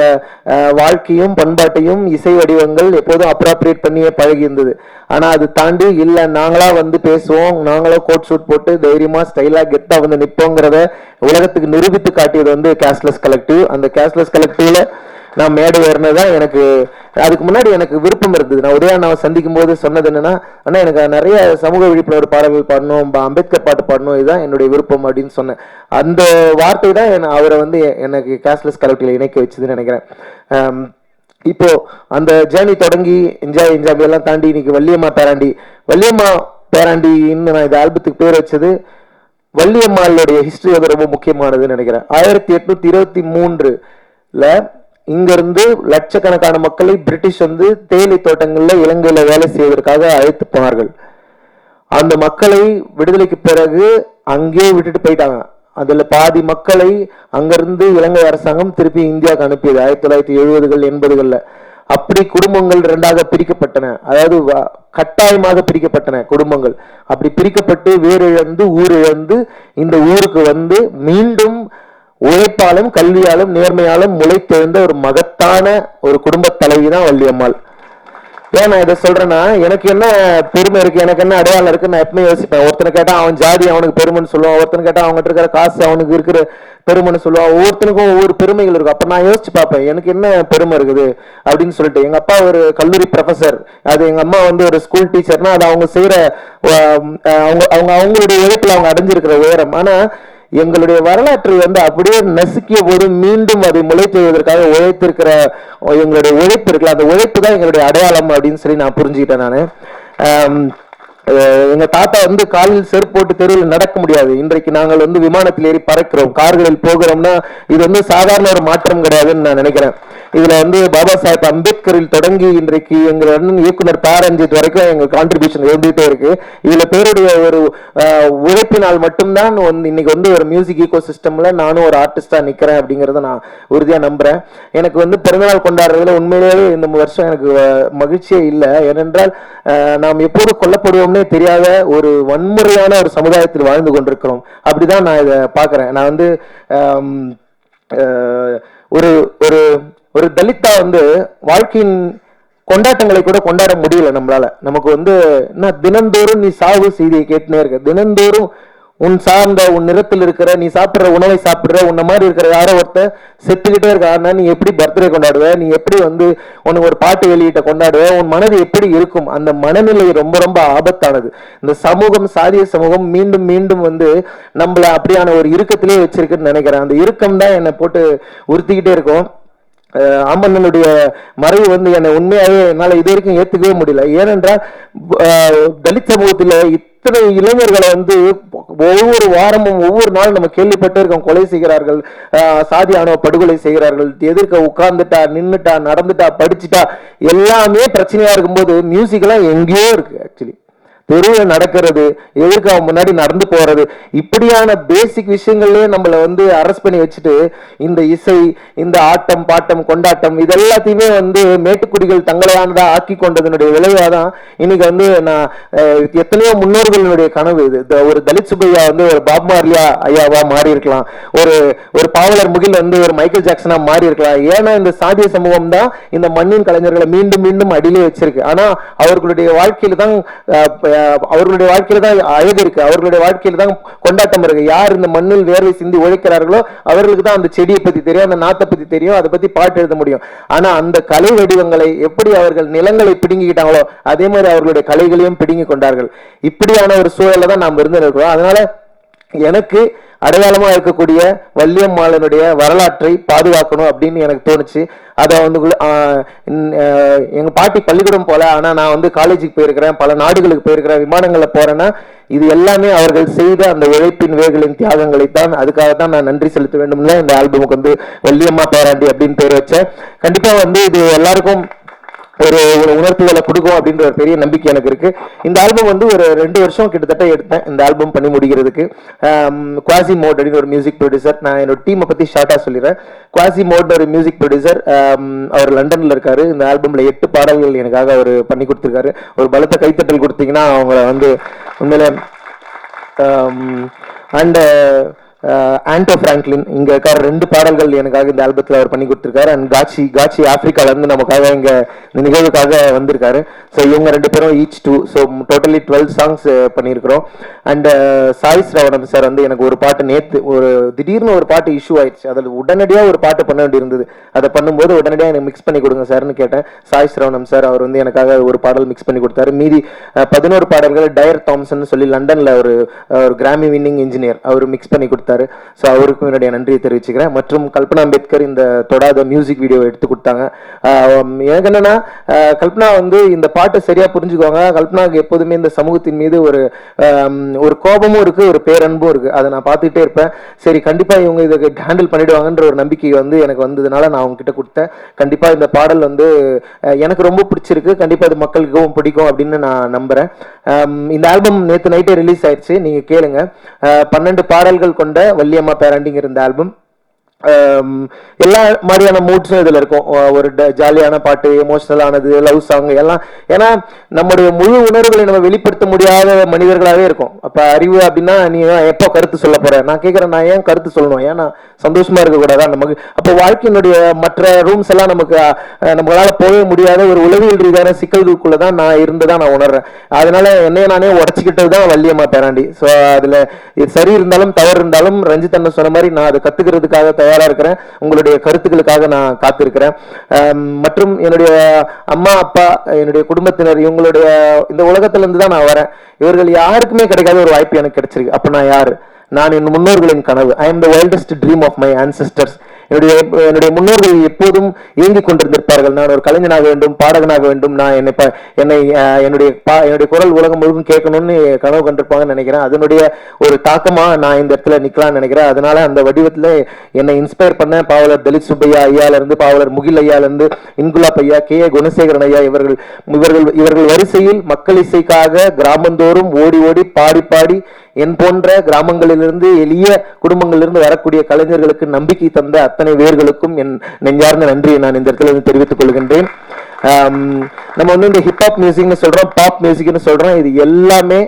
வாழ்க்கையும் பண்பாட்டையும் இசை வடிவங்கள் எப்போதும் அப்ராப்ரியேட் பண்ணியே பழகி இருந்தது. ஆனா அது தாண்டி இல்ல நாங்களா வந்து பேசுவோம், நாங்களா கோட் ஷூட் போட்டு தைரியமா ஸ்டைலா கெத்தா வந்து நிற்போங்கிறத உலகத்துக்கு நிரூபித்து காட்டியது வந்து கேஷ்லெஸ் கலெக்டிவ். அந்த கேஷ்லெஸ் கலெக்டிவ்ல நான் மேடை ஏறினதான் எனக்கு அதுக்கு முன்னாடி எனக்கு விருப்பம் இருந்தது. நான் உதயாண்ணாவை சந்திக்கும் போது சொன்னது என்னன்னா, அண்ணா எனக்கு நிறைய சமூக விழிப்புணர்வு பாடல்கள் பாடணும், அம்பேத்கர் பாட்டு பாடணும், இதுதான் என்னுடைய விருப்பம் அப்படின்னு சொன்னேன். அந்த வார்த்தை தான் அவரை வந்து எனக்கு கேஷ்லெஸ் கலெக்டிவ்ல இணைக்க வச்சதுன்னு நினைக்கிறேன். இப்போ அந்த ஜேர்னி தொடங்கி என்ஜாய் எல்லாம் தாண்டி இன்னைக்கு வள்ளியம்மா பேராண்டின்னு நான் இந்த ஆல்பத்துக்கு பேர் வச்சது. வள்ளியம்மாளுடைய ஹிஸ்டரி வந்து ரொம்ப முக்கியமானதுன்னு நினைக்கிறேன். 1823ல இங்க இருந்து லட்சக்கணக்கான மக்களை பிரிட்டிஷ் வந்து தேயிலை தோட்டங்கள்ல இலங்கையில வேலை செய்வதற்காக அழைத்து போனார்கள். அந்த மக்களை விடுதலைக்கு பிறகு அங்கேயே விட்டுட்டு போயிட்டாங்க. அதுல பாதி மக்களை அங்கிருந்து இலங்கை அரசாங்கம் திருப்பி இந்தியாவுக்கு அனுப்பியது 1970கள் 80களில். அப்படி குடும்பங்கள் இரண்டாக பிரிக்கப்பட்டன, அதாவது கட்டாயமாக பிரிக்கப்பட்டன குடும்பங்கள். அப்படி பிரிக்கப்பட்டு வேறு இழந்து ஊர் இழந்து இந்த ஊருக்கு வந்து மீண்டும் உழைப்பாலும் கல்வியாலும் நேர்மையாலும் முளைத்தெழுந்த ஒரு மகத்தான ஒரு குடும்ப தலைவி தான் வள்ளியம்மாள். ஏன் நான் இதை சொல்றேன்னா, எனக்கு என்ன பெருமை இருக்கு, எனக்கு என்ன அடையாளம் இருக்கு நான் எப்பவுமே யோசிப்பேன். ஒருத்தனை கேட்டா அவன் ஜாதி அவனுக்கு பெருமைன்னு சொல்லுவான், ஒருத்தனை கேட்டா அவங்ககிட்ட இருக்கிற காசு அவனுக்கு இருக்கிற பெருமைன்னு சொல்லுவான். ஒவ்வொருத்தனுக்கும் ஒவ்வொரு பெருமைகள் இருக்கும். அப்ப நான் யோசிச்சு பார்ப்பேன் எனக்கு என்ன பெருமை இருக்குது அப்படின்னு சொல்லிட்டு. எங்க அப்பா ஒரு கல்லூரி ப்ரொஃபசர், அது எங்க அம்மா வந்து ஒரு ஸ்கூல் டீச்சர்னா அது அவங்க செய்யற அவங்களுடைய உழைப்புல அவங்க அடைஞ்சிருக்கிற உயரம். ஆனா எங்களுடைய வரலாற்றை வந்து அப்படியே நசுக்கிய போது மீண்டும் அதை முளைத்துவதற்காக உழைத்திருக்கிற எங்களுடைய உழைப்பு இருக்குல்ல, அந்த உழைப்பு தான் எங்களுடைய அடையாளம் அப்படின்னு சொல்லி நான் புரிஞ்சுக்கிட்டேன். நான் எங்க தாத்தா வந்து காலில் செருப்பு போட்டு தெருவில் நடக்க முடியாது. இன்றைக்கு நாங்கள் வந்து விமானத்தில் ஏறி பறக்கிறோம், கார்களில் போகிறோம்னா இது வந்து சாதாரண ஒரு மாற்றம் கிடையாதுன்னு நான் நினைக்கிறேன். இதுல வந்து பாபா சாஹேப் அம்பேத்கரில் தொடங்கி இன்றைக்கு எங்க இயக்குனர் தாரஞ்சித் வரைக்கும் எங்க கான்ட்ரிபியூஷன் இருந்துகிட்டே இருக்கு. இதுல பேருடைய ஒரு உழைப்பினால் மட்டும்தான் இன்னைக்கு வந்து ஒரு மியூசிக் ஈகோ சிஸ்டம்ல நானும் ஒரு ஆர்டிஸ்டா நிக்கிறேன் அப்படிங்கறத நான் உறுதியா நம்புறேன். எனக்கு வந்து பிறந்தநாள் கொண்டாடுறதுல உண்மையிலேயே இந்த வருஷம் எனக்கு மகிழ்ச்சியே இல்லை. ஏனென்றால் நாம் எப்போது கொல்லப்படுவோம்னே தெரியாத ஒரு வன்முறையான ஒரு சமுதாயத்தில் வாழ்ந்து கொண்டிருக்கிறோம். அப்படிதான் நான் இதை பாக்குறேன். நான் வந்து ஒரு ஒரு ஒரு தலித்தா வந்து வாழ்க்கையின் கொண்டாட்டங்களை கூட கொண்டாட முடியல நம்மளால. நமக்கு வந்து என்ன தினந்தோறும் நீ சாவு செய்தியை கேட்டுனே இருக்க, தினந்தோறும் உன் சார்ந்த உன் நிறத்தில் இருக்கிற நீ சாப்பிடுற உணவை சாப்பிடுற உன்ன மாதிரி இருக்கிற யாரோ ஒருத்தர் செத்துக்கிட்டே இருக்காருன்னா நீ எப்படி பர்த்டே கொண்டாடுவ, நீ எப்படி வந்து உனக்கு ஒரு பாட்டு வெளியிட்ட கொண்டாடுவ, உன் மனது எப்படி இருக்கும்? அந்த மனநிலை ரொம்ப ரொம்ப ஆபத்தானது. இந்த சமூகம், சாதிய சமூகம் மீண்டும் மீண்டும் வந்து நம்மள அப்படியான ஒரு இறுக்கத்திலே வச்சிருக்குன்னு நினைக்கிறேன். அந்த இறுக்கம் தான் என்னை போட்டு உறுத்திக்கிட்டே இருக்கும். ஆமன்னனுடைய மறைவு வந்து என்னை உண்மையாவே என்னால இது வரைக்கும் ஏத்துக்கவே முடியல. ஏனென்றால் தலித் சமூகத்துல இத்தனை இளைஞர்களை வந்து ஒவ்வொரு வாரமும் ஒவ்வொரு நாளும் நம்ம கேள்விப்பட்டே இருக்கோம். கொலை செய்கிறார்கள், சாதி ஆணவ படுகொலை செய்கிறார்கள், எதிர்க்க உட்கார்ந்துட்டா நின்றுட்டா நடந்துட்டா படிச்சுட்டா எல்லாமே பிரச்சனையா இருக்கும்போது மியூசிக் எல்லாம் எங்கேயோ இருக்கு. ஆக்சுவலி தெருவில் நடக்கிறது, எதிர்க்க அவன் முன்னாடி நடந்து போறது, இப்படியான பேசிக் விஷயங்கள்லயே நம்மளை வந்து அரெஸ்ட் பண்ணி வச்சுட்டு இந்த இசை, இந்த ஆட்டம் பாட்டம் கொண்டாட்டம் இது எல்லாத்தையுமே வந்து மேட்டுக்குடிகள் தங்களையானதா ஆக்கி கொண்டதனுடைய விளைவாதான் இன்னைக்கு வந்து நான் எத்தனையோ முன்னோர்களுடைய கனவு இது. ஒரு தலித் சுப்பையா வந்து ஒரு பாப் மார்லியா ஐயாவா மாறி இருக்கலாம், ஒரு பாவலர் முகில் வந்து ஒரு மைக்கேல் ஜாக்சனா மாறி இருக்கலாம். ஏன்னா இந்த சாதிய சமூகம் தான் இந்த மண்ணின் கலைஞர்களை மீண்டும் மீண்டும் அடியிலே வச்சிருக்கு. ஆனா அவர்களுடைய வாழ்க்கையில தான் அழகு இருக்கு, அவர்களுடைய வாழ்க்கையில தான் கொண்டாட்டம் இருக்கு. யார் இந்த மண்ணில் வேர்வை சிந்தி உழைக்கிறார்களோ அவர்களுக்கு தான் அந்த செடியை பத்தி தெரியும், அந்த நாத்தை பத்தி தெரியும், அதை பத்தி பாட்டு எழுத முடியும். ஆனா அந்த கலை வடிவங்களை எப்படி அவர்கள் நிலங்களை பிடுங்கிக்கிட்டாங்களோ அதே மாதிரி அவர்களுடைய கலைகளையும் பிடுங்கி கொண்டார்கள். இப்படியான ஒரு சூழல தான் நாம் இருந்து இருக்கிறோம். அதனால எனக்கு அடையாளமா இருக்கக்கூடிய வள்ளியம்மாளனுடைய வரலாற்றை பாதுகாக்கணும் அப்படின்னு எனக்கு தோணுச்சு. அதை வந்து எங்க பாட்டி பள்ளிக்கூடம் போல, ஆனா நான் வந்து காலேஜுக்கு போயிருக்கிறேன், பல நாடுகளுக்கு போயிருக்கிறேன், விமானங்கள்ல போறேன்னா இது எல்லாமே அவர்கள் செய்த அந்த உழைப்பின் வேர்களின் தியாகங்களைத்தான். அதுக்காகத்தான் நான் நன்றி செலுத்த வேண்டும்ல இந்த ஆல்பமுக்கு வந்து வள்ளியம்மா பேராண்டி அப்படின்னு பேர் வச்சேன். கண்டிப்பா வந்து இது எல்லாருக்கும் ஒரு உணர்த்துதலை கொடுக்கும் அப்படின்ற ஒரு பெரிய நம்பிக்கை எனக்கு இருக்கு. இந்த ஆல்பம் வந்து ஒரு 2 வருஷம் கிட்டத்தட்ட எடுத்தேன் இந்த ஆல்பம் பண்ணி முடிக்கிறதுக்கு. குவாசி மோட் அப்படின்னு ஒரு மியூசிக் ப்ரொடியூசர், நான் என்னோட டீமை பத்தி ஷார்ட்டா சொல்லிடுறேன். குவாசி மோட் ஒரு மியூசிக் ப்ரொடியூசர், அவர் லண்டன்ல இருக்காரு. இந்த ஆல்பம்ல 8 பாடல்கள் எனக்காக அவர் பண்ணி கொடுத்துருக்காரு. ஒரு பலத்த கைத்தட்டல் கொடுத்தீங்கன்னா அவங்கள வந்து உண்மையில அண்ட் ஆண்டோ பிராங்க்லின் இங்க இருக்கார 2 பாடல்கள் எனக்காக இந்த ஆல்பத்தில் அவர் பண்ணி கொடுத்துருக்காரு. அண்ட் காட்சி ஆப்பிரிக்கால இருந்து நமக்காக இங்க இந்த நிகழ்வுக்காக வந்திருக்காரு. ஸோ இவங்க 2 பேரும் ஈச் 2, ஸோ டோட்டலி 12 சாங்ஸ் பண்ணியிருக்கிறோம். அண்ட் சாய் ஸ்ரவணன் சார் வந்து எனக்கு ஒரு பாட்டு நேற்று திடீர்னு ஒரு பாட்டு இஷ்யூ ஆயிடுச்சு, அதில் உடனடியாக ஒரு பாட்டு பண்ண வேண்டி இருந்தது. அதை பண்ணும்போது உடனடியாக எனக்கு மிக்ஸ் பண்ணி கொடுங்க சார்னு கேட்டேன். சாய் ஸ்ரவணன் சார் அவர் வந்து எனக்காக ஒரு பாடல் மிக்ஸ் பண்ணி கொடுத்தாரு. மீதி 11 பாடல்கள் டயர் தாம்சன் சொல்லி லண்டன்ல ஒரு கிராமி வின்னிங் இன்ஜினியர் அவர் மிக்ஸ் பண்ணி கொடுத்தாரு. ஸோ அவருக்கும் என்னுடைய நன்றியை தெரிவிச்சுக்கிறேன். மற்றும் கல்பனா அம்பேத்கர் இந்த தொடாத மியூசிக் வீடியோ எடுத்து கொடுத்தாங்க. எனக்கு என்னன்னா கல்பனா வந்து இந்த பாட்டை சரியா புரிஞ்சுக்குவாங்க. கல்பனாவுக்கு எப்போதுமே இந்த சமூகத்தின் மீது ஒரு கோபமும் இருக்கு, ஒரு பேரன்பும் இருக்கு. அதை நான் பார்த்துக்கிட்டே இருப்பேன். சரி கண்டிப்பா இவங்க இதை ஹேண்டில் பண்ணிடுவாங்கன்ற ஒரு நம்பிக்கை வந்து எனக்கு வந்ததுனால நான் அவங்க கிட்ட கொடுத்தேன். கண்டிப்பா இந்த பாடல் வந்து எனக்கு ரொம்ப பிடிச்சிருக்கு, கண்டிப்பா இது மக்களுக்கும் பிடிக்கும் அப்படின்னு நான் நம்புறேன். இந்த ஆல்பம் நேற்று நைட்டே ரிலீஸ் ஆயிடுச்சு, நீங்க கேளுங்க. 12 பாடல்கள் கொண்ட வள்ளியம்மா பேரண்டிங்கிற இந்த ஆல்பம் எல்லா மாதிரியான மூட்ஸும் இதுல இருக்கும். ஒரு ஜாலியான பாட்டு, எமோஷனலானது, லவ் சாங் எல்லாம். ஏன்னா நம்முடைய முழு உணர்வுகளை நம்ம வெளிப்படுத்த முடியாத மனிதர்களாகவே இருக்கும். அப்ப அறிவு அப்படின்னா நீ எப்போ கருத்து சொல்ல போற, நான் கேட்கிறேன், நான் ஏன் கருத்து சொல்லணும், ஏன்னா சந்தோஷமா இருக்க கூடாதா நமக்கு? அப்போ வாழ்க்கையினுடைய மற்ற ரூம்ஸ் எல்லாம் நம்மளால போகவே முடியாத ஒரு உளவியல் ரீதியான சிக்கல்களுக்குள்ளதான் நான் இருந்துதான் நான் உணர்றேன். அதனால என்னைய நானே உடச்சிக்கிட்டது தான் வள்ளியம்மா பேராண்டி. ஸோ அதுல சரி இருந்தாலும் தவறு இருந்தாலும் ரஞ்சித் அண்ணன் சொன்ன மாதிரி நான் அதை கத்துக்கிறதுக்காக தயாரா இருக்கிறேன். உங்களுடைய கருத்துக்களுக்காக நான் காத்திருக்கிறேன். மற்றும் என்னுடைய அம்மா அப்பா, என்னுடைய குடும்பத்தினர், இவங்களுடைய இந்த உலகத்துல இருந்து தான் நான் வரேன். இவர்கள் யாருக்குமே கிடைக்காத ஒரு வாய்ப்பு எனக்கு கிடைச்சிருக்கு. அப்ப நான் யாரு? நான் என் முன்னோர்களின் கனவு. I am the wildest dream of my ancestors. என்னுடைய முன்னோர்கள் எப்போதும் இயங்கிக் கொண்டிருந்திருப்பார்கள். நான் ஒரு கலைஞனாக வேண்டும், பாடகனாக வேண்டும், நான் என்னுடைய குரல் உலகம் முழுவதும் கேட்கணும்னு கனவு கண்டிருப்பாங்கன்னு நினைக்கிறேன். அதனுடைய ஒரு தாக்கமா நான் இந்த இடத்துல நிக்கலாம்னு நினைக்கிறேன். அதனால அந்த வடிவத்துல என்னை இன்ஸ்பயர் பண்ண பாவலர் தலித் சுப்பையா ஐயால இருந்து, பாவலர் முகில் ஐயால இருந்து, இன்குலாப் ஐயா, கே குணசேகரன் ஐயா, இவர்கள் வரிசையில் மக்கள் இசைக்காக கிராமந்தோறும் ஓடி ஓடி பாடி பாடி என் போன்ற கிராமங்களிலிருந்து எளிய குடும்பங்களிலிருந்து வரக்கூடிய கலைஞர்களுக்கு நம்பிக்கை தந்த அத்தனை பேர்களுக்கும் என் நெஞ்சார்ந்த நன்றியை நான் இந்த இடத்துல தெரிவித்துக் கொள்கின்றேன். நம்ம வந்து இந்த ஹிப்ஹாப் மியூசிக்னு சொல்றோம், பாப் மியூசிக்னு சொல்றோம், இது எல்லாமே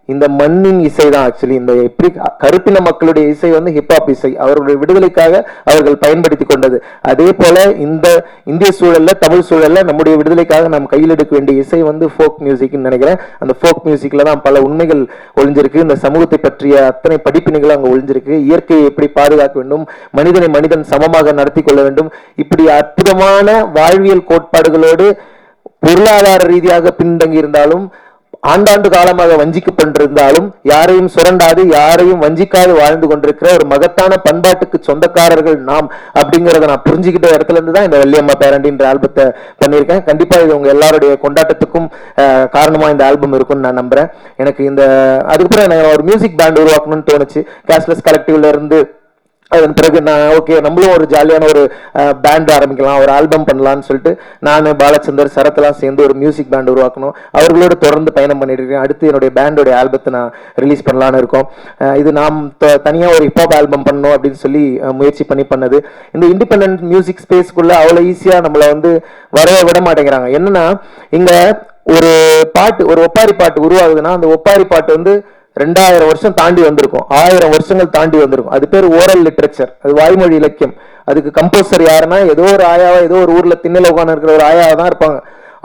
இந்த மண்ணின் இசை தான். ஆக்சுவலி இந்த எப்படி கருப்பின மக்களுடைய இசை வந்து ஹிப்ஹாப் இசை, அவர்களுடைய விடுதலைக்காக அவர்கள் பயன்படுத்தி கொண்டது. அதே போல இந்த இந்திய சூழல்ல, தமிழ் சூழல்ல நம்முடைய விடுதலைக்காக நாம் கையில் எடுக்க வேண்டிய இசை வந்து ஃபோக் மியூசிக்னு நினைக்கிறேன். அந்த ஃபோக் மியூசிக்ல தான் பல உண்மைகள் ஒளிஞ்சிருக்கு. இந்த சமூகத்தை பற்றிய அத்தனை படிப்பினைகளும் அங்க ஒளிஞ்சிருக்கு. இயற்கையை எப்படி பாதுகாக்க வேண்டும், மனிதனை மனிதன் சமமாக நடத்தி கொள்ள வேண்டும், இப்படி அற்புதமான வாழ்வியல் கோட்பாடுகளோடு பொருளாதார ரீதியாக பின்தங்கி இருந்தாலும், ஆண்டாண்டு காலமாக வஞ்சிக்கப்பட்டிருந்தாலும், யாரையும் சுரண்டாது யாரையும் வஞ்சிக்காது வாழ்ந்து கொண்டிருக்கிற ஒரு மகத்தான பண்பாட்டுக்கு சொந்தக்காரர்கள் நாம் அப்படிங்கறத நான் புரிஞ்சுக்கிட்ட இடத்துல இருந்து தான் இந்த வள்ளியம்மா பேரண்டின்ற ஆல்பத்தை பண்ணியிருக்கேன். கண்டிப்பா இது உங்க எல்லாருடைய கொண்டாட்டத்துக்கும் காரணமா இந்த ஆல்பம் இருக்கும்னு நான் நம்புறேன். எனக்கு அதுக்கப்புறம் எனக்கு ஒரு மியூசிக் பேண்ட் உருவாக்கணும்னு தோணுச்சு. கேஷ்லெஸ் கலெக்டிவ்ல இருந்து அதன் பிறகு நான் ஓகே நம்மளும் ஒரு ஜாலியான ஒரு பேண்ட் ஆரம்பிக்கலாம், ஒரு ஆல்பம் பண்ணலாம்னு சொல்லிட்டு நான் பாலச்சந்தர் சரத்லாம் சேர்ந்து ஒரு மியூசிக் பேண்ட் உருவாக்கணும். அவர்களோட தொடர்ந்து பயணம் பண்ணிட்டு இருக்கேன். அடுத்து என்னுடைய பேண்டோடைய ஆல்பத்தை நான் ரிலீஸ் பண்ணலான்னு இருக்கோம். இது நாம் தனியாக ஒரு ஹிப்ஹாப் ஆல்பம் பண்ணணும் அப்படின்னு சொல்லி முயற்சி பண்ணது. இந்த இண்டிபெண்டன்ட் மியூசிக் ஸ்பேஸ்க்குள்ள அவ்வளோ ஈஸியாக நம்மளை வந்து வரவே விட மாட்டேங்கிறாங்க. என்னன்னா இங்க ஒரு பாட்டு, ஒரு ஒப்பாரி பாட்டு உருவாகுதுன்னா அந்த ஒப்பாரி பாட்டு வந்து 2000 வருஷம் தாண்டி வந்திருக்கும், 1000 வருஷங்கள் தாண்டி வந்திருக்கும். அது பேர் ஓரல் லிட்ரேச்சர், அது வாய்மொழி இலக்கியம். அதுக்கு கம்போசர் யாருன்னா ஏதோ ஒரு ஆயாவா, ஏதோ ஒரு ஊர்ல திண்ணையில உட்கார்ந்து இருக்கிற ஒரு ஆயாவா தான் இருப்பாங்க.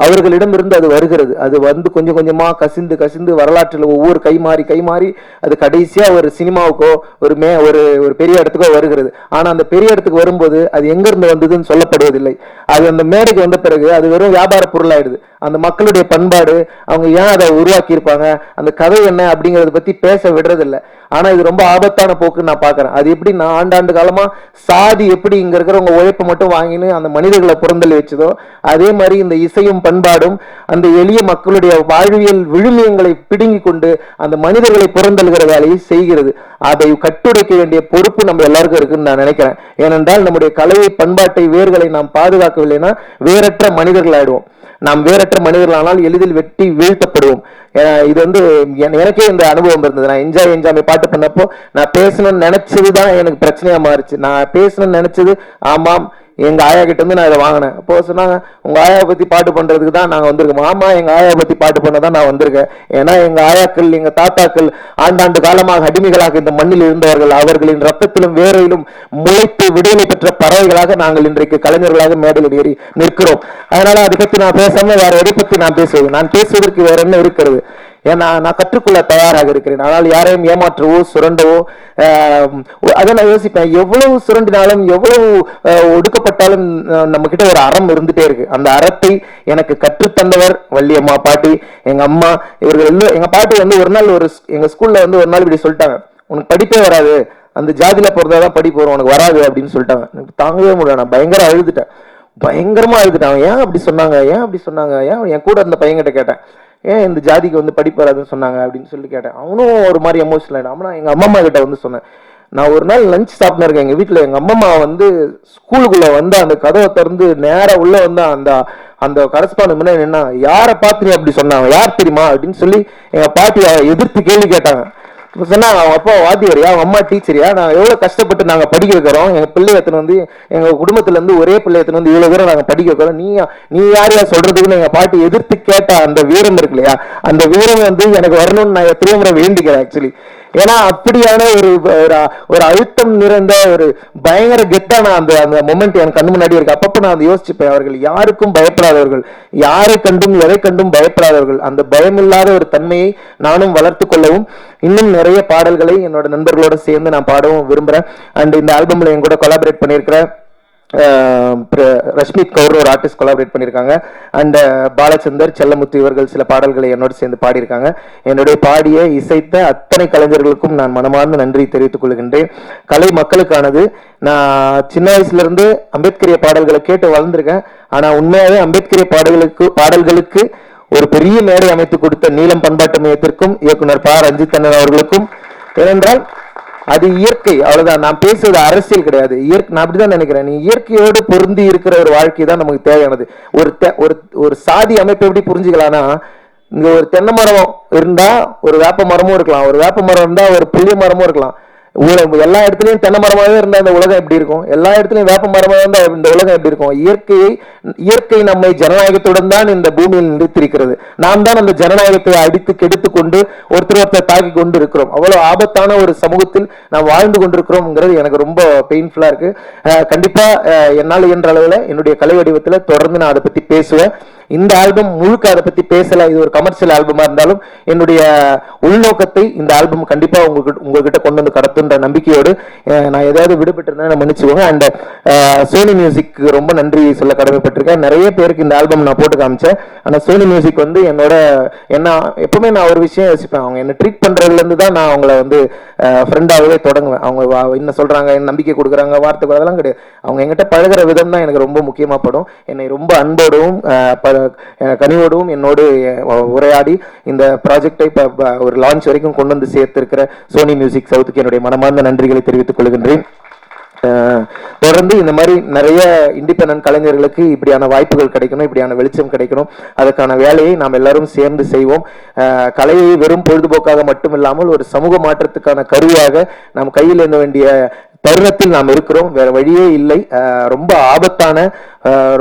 அவர்களிடம் இருந்து அது வருகிறது. அது வந்து கொஞ்சம் கொஞ்சமா கசிந்து வரலாற்றில் ஒவ்வொரு கை மாறி அது கடைசியா ஒரு சினிமாவுக்கோ ஒரு பெரிய இடத்துக்கோ வருகிறது. ஆனா அந்த பெரிய இடத்துக்கு வரும்போது அது எங்க இருந்து வந்ததுன்னு சொல்லப்படுவதில்லை. அது அந்த மேடைக்கு வந்த பிறகு அது வெறும் வியாபார பொருளாயிடுது. அந்த மக்களுடைய பண்பாடு, அவங்க ஏன் அதை உருவாக்கி இருப்பாங்க, அந்த கதை என்ன அப்படிங்கறத பத்தி பேச விடுறதில்லை. ஆனா இது ரொம்ப ஆபத்தான போக்குன்னு நான் பாக்குறேன். அது எப்படி நான் ஆண்டாண்டு காலமா சாதி எப்படி இங்க இருக்கிறவங்க உழைப்பை மட்டும் வாங்கின்னு அந்த மனிதர்களை புறந்தள்ளி வச்சதோ, அதே மாதிரி இந்த இசையும் பண்பாடும் அந்த எளிய மக்களுடைய வாழ்வியல் விழுமியங்களை பிடுங்கி கொண்டு அந்த மனிதர்களை புறந்தள்ளுகிற வேலையை செய்கிறது. அதை கட்டுடைக்க வேண்டிய பொறுப்பு நம்ம எல்லாருக்கும் இருக்குன்னு நான் நினைக்கிறேன். ஏனென்றால் நம்முடைய கலையை, பண்பாட்டை, வேர்களை நாம் பாதுகாக்கவில்லைன்னா வேறற்ற மனிதர்கள் ஆயிடுவோம். நாம் வேறற்ற மனிதர்களானால் எளிதில் வெட்டி வீழ்த்தப்படுவோம். இது வந்து எனக்கே இந்த அனுபவம் இருந்தது. நான் என்ஜாய் பாட்டு பண்ணப்போ நான் பேசணும்னு நினைச்சதுதான் எனக்கு பிரச்சனையா மாறிச்சு. நான் பேசணும்னு நினைச்சது ஆமாம் எங்கள் ஆயா கிட்ட இருந்து நான் இதை வாங்கினேன். அப்போ சொன்னாங்க, உங்கள் ஆயாவை பற்றி பாட்டு பண்ணுறதுக்கு தான் நாங்கள் வந்திருக்கோம். ஆமாம், எங்கள் ஆயாவை பற்றி பாட்டு பண்ண தான் நான் வந்திருக்கேன். ஏன்னா எங்கள் ஆயாக்கள், எங்கள் தாத்தாக்கள் ஆண்டாண்டு காலமாக அடிமைகளாக இந்த மண்ணில் இருந்தவர்கள். அவர்களின் ரத்தத்திலும் வேரையிலும் முளைத்து விடுதலை பெற்ற பறவைகளாக நாங்கள் இன்றைக்கு கலைஞர்களாக மேடையில் ஏறி நிற்கிறோம். அதனால அதை பற்றி நான் பேசாமல் வேற எதை பற்றி நான் பேசுவது? நான் பேசுவதற்கு வேற என்ன இருக்கிறது? ஏன்னா நான் கற்றுக்கொள்ள தயாராக இருக்கிறேன். ஆனால் யாரையும் ஏமாற்றவோ சுரண்டவோ அதை நான் யோசிப்பேன். எவ்வளவு சுரண்டினாலும் எவ்வளவு ஒடுக்கப்பட்டாலும் நம்ம கிட்ட ஒரு அறம் இருந்துட்டே இருக்கு. அந்த அறத்தை எனக்கு கற்றுத்தந்தவர் வள்ளியம்மா பாட்டி, எங்க அம்மா, இவர்கள் எல்லாம். எங்க பாட்டி வந்து ஒரு நாள் எங்க ஸ்கூல்ல வந்து ஒரு நாள் இப்படி சொல்லிட்டாங்க, உனக்கு படிப்பே வராது, அந்த ஜாதியில பிறந்தாதான் படிப்பு வரும், உனக்கு வராது அப்படின்னு சொல்லிட்டாங்க. எனக்கு தாங்கவே முடியல. நான் பயங்கரமா அழுதுட்டேன். ஏன் அப்படி சொன்னாங்க, ஏன் என் கூட இருந்த பையன்கிட்ட கேட்டேன், ஏன் இந்த ஜாதிக்கு வந்து படிப்பு வராதுன்னு சொன்னாங்க அப்படின்னு சொல்லி கேட்டேன். அவனும் ஒரு மாதிரி எமோஷனல் ஆகிடும். ஆனால் எங்கள் அம்மா கிட்ட வந்து சொன்னேன், நான் ஒரு நாள் லஞ்ச் சாப்பிட்டு இருக்கேன் எங்கள் வீட்டில். எங்கள் அம்மா வந்து ஸ்கூலுக்குள்ளே வந்து அந்த கதவை திறந்து நேராக உள்ளே வந்து அந்த கரஸ்பாண்ட் முன்னாடி நின்னா, யாரை பார்த்து அப்படி சொன்னாங்க, யார் தெரியுமா அப்படின்னு சொல்லி எங்கள் பாட்டி எதிர்த்து கேள்வி கேட்டாங்க. சொன்னா, அவங்க அப்பா வாத்தியாரியா, அவங்க அம்மா டீச்சரியா, நான் எவ்வளவு கஷ்டப்பட்டு நாங்க படிக்க வைக்கிறோம், எங்க பிள்ளையத்தின வந்து எங்க குடும்பத்துல இருந்து ஒரே பிள்ளையத்தின வந்து இவ்வளவு தூரம் நாங்க படிக்க வைக்கிறோம், நீ யாரையா சொல்றதுக்குன்னு எங்க பாட்டி எதிர்த்து கேட்ட அந்த வீரம் இருக்கு இல்லையா, அந்த வீரம் வந்து எனக்கு வரணும்னு நான் எத்தனையோ முறை வேண்டிக்கிறேன் ஆக்சுவலி. ஏன்னா அப்படியான ஒரு அழுத்தம் நிறைந்த ஒரு பயங்கர கெத்தான அந்த மொமெண்ட் என் கண்ணு முன்னாடி இருக்கு. அப்பப்ப நான் அதை யோசிச்சுப்பேன். அவர்கள் யாருக்கும் பயப்படாதவர்கள், யாரை கண்டும் எதை கண்டும் பயப்படாதவர்கள். அந்த பயமில்லாத ஒரு தன்மையை நானும் வளர்த்து கொள்ளவும், இன்னும் நிறைய பாடல்களை என்னோட நண்பர்களோட சேர்ந்து நான் பாடவும் விரும்புறேன். அண்ட் இந்த ஆல்பம்ல என் கூட கொலாபரேட் பண்ணியிருக்கிறேன் ரஷ்மித் கவுர் ஒரு ஆர்டிஸ்ட் கொலாபரேட் பண்ணியிருக்காங்க. அண்ட் பாலச்சந்தர், செல்லமுத்து இவர்கள் சில பாடல்களை என்னோடு சேர்ந்து பாடியிருக்காங்க. என்னுடைய பாடிய இசைத்த அத்தனை கலைஞர்களுக்கும் நான் மனமார்ந்த நன்றி தெரிவித்துக் கொள்கின்றேன். கலை மக்களுக்கானது. நான் சின்ன வயசுல இருந்து அம்பேத்கரிய பாடல்களை கேட்டு வளர்ந்துருக்கேன். ஆனா உண்மையாவே அம்பேத்கரிய பாடல்களுக்கு ஒரு பெரிய மேடை அமைத்து கொடுத்த நீலம் பண்பாட்டு மையத்திற்கும் இயக்குனர் ப. ரஞ்சித் அண்ணன் அவர்களுக்கும். ஏனென்றால் அது இயற்கை, அவ்வளவுதான். நான் பேசுவது அரசியல் கிடையாது. நான் அப்படிதான் நினைக்கிறேன். நீ இயற்கையோடு பொருந்தி இருக்கிற ஒரு வாழ்க்கை தான் நமக்கு தேவையானது. ஒரு சாதி அமைப்பு எப்படி புரிஞ்சுக்கலாம்னா, இங்க ஒரு தென்னை மரம் இருந்தா ஒரு வேப்ப மரமும் இருக்கலாம், ஒரு வேப்ப மரம் இருந்தா ஒரு புளிய மரமும் இருக்கலாம். எல்லா இடத்துலயும் தென்னை மரமாவே இருந்தா இந்த உலகம் எப்படி இருக்கும்? எல்லா இடத்துலயும் வேப்ப மரமாக இருந்தா இந்த உலகம் எப்படி இருக்கும்? இயற்கை நம்மை ஜனநாயகத்துடன் தான் இந்த பூமியில் நிறுத்திருக்கிறது. நாம் தான் அந்த ஜனநாயகத்தை அடித்து கெடுத்து கொண்டு ஒருத்தர் தாக்கி கொண்டு இருக்கிறோம். அவ்வளவு ஆபத்தான ஒரு சமூகத்தில் நாம் வாழ்ந்து கொண்டிருக்கிறோம்ங்கிறது எனக்கு ரொம்ப பெயின்ஃபுல்லா இருக்கு. கண்டிப்பா என்னால் இயன்ற அளவுல என்னுடைய கலை வடிவத்துல தொடர்ந்து நான் அதை பத்தி பேசுவேன். இந்த ஆல்பம் முழுக்க அதை பத்தி பேசல, இது ஒரு கமர்ஷியல் ஆல்பமா இருந்தாலும் என்னுடைய உள்நோக்கத்தை இந்த ஆல்பம் கண்டிப்பா உங்ககிட்ட கொண்டு வந்து கடத்துன்ற நம்பிக்கையோடு நான் ஏதாவது விடுபட்டு இருந்தேன் மன்னிச்சுக்கோங்க. அண்ட் சோனி மியூசிக் ரொம்ப நன்றி சொல்ல கடமைப்பட்டிருக்கேன். நிறைய பேருக்கு இந்த ஆல்பம் நான் போட்டு காமிச்சேன். ஆனா சோனி மியூசிக் வந்து என்ன எப்பவுமே நான் ஒரு விஷயம் யோசிப்பேன், அவங்க என்ன ட்ரீட் பண்றதுல இருந்து தான் நான் அவங்கள வந்து ஃப்ரெண்டாகவே தொடங்குவேன். அவங்க என்ன சொல்றாங்க, என்ன நம்பிக்கை கொடுக்குறாங்க, வார்த்தை அதெல்லாம் கிடையாது. அவங்க எங்கிட்ட பழகிற விதம் தான் எனக்கு ரொம்ப முக்கியமா படும். என்னை ரொம்ப அன்போடவும் கனிவோடும் என்னோடு உரையாடி இந்த ப்ராஜெக்டை ஒரு லான்ச் வரைக்கும் கொண்டு வந்து சேர்த்திருக்கிற சோனி மியூசிக் சவுத்துக்கு என்னுடைய மனமார்ந்த நன்றிகளை தெரிவித்துக் கொள்கின்றேன். தொடர்ந்து இந்த மாதிரி நிறைய இண்டிபெண்டன்ட் கலைஞர்களுக்கு இப்படியான வாய்ப்புகள் கிடைக்கணும், இப்படியான வெளிச்சம் கிடைக்கணும். அதுக்கான வேலையை நாம் எல்லாரும் சேர்ந்து செய்வோம். கலையை வெறும் பொழுதுபோக்காக மட்டுமில்லாமல் ஒரு சமூக மாற்றத்துக்கான கருவியாக நாம் கையில் எண்ண வேண்டிய தருணத்தில் நாம் இருக்கிறோம். வேற வழியே இல்லை. ரொம்ப ஆபத்தான,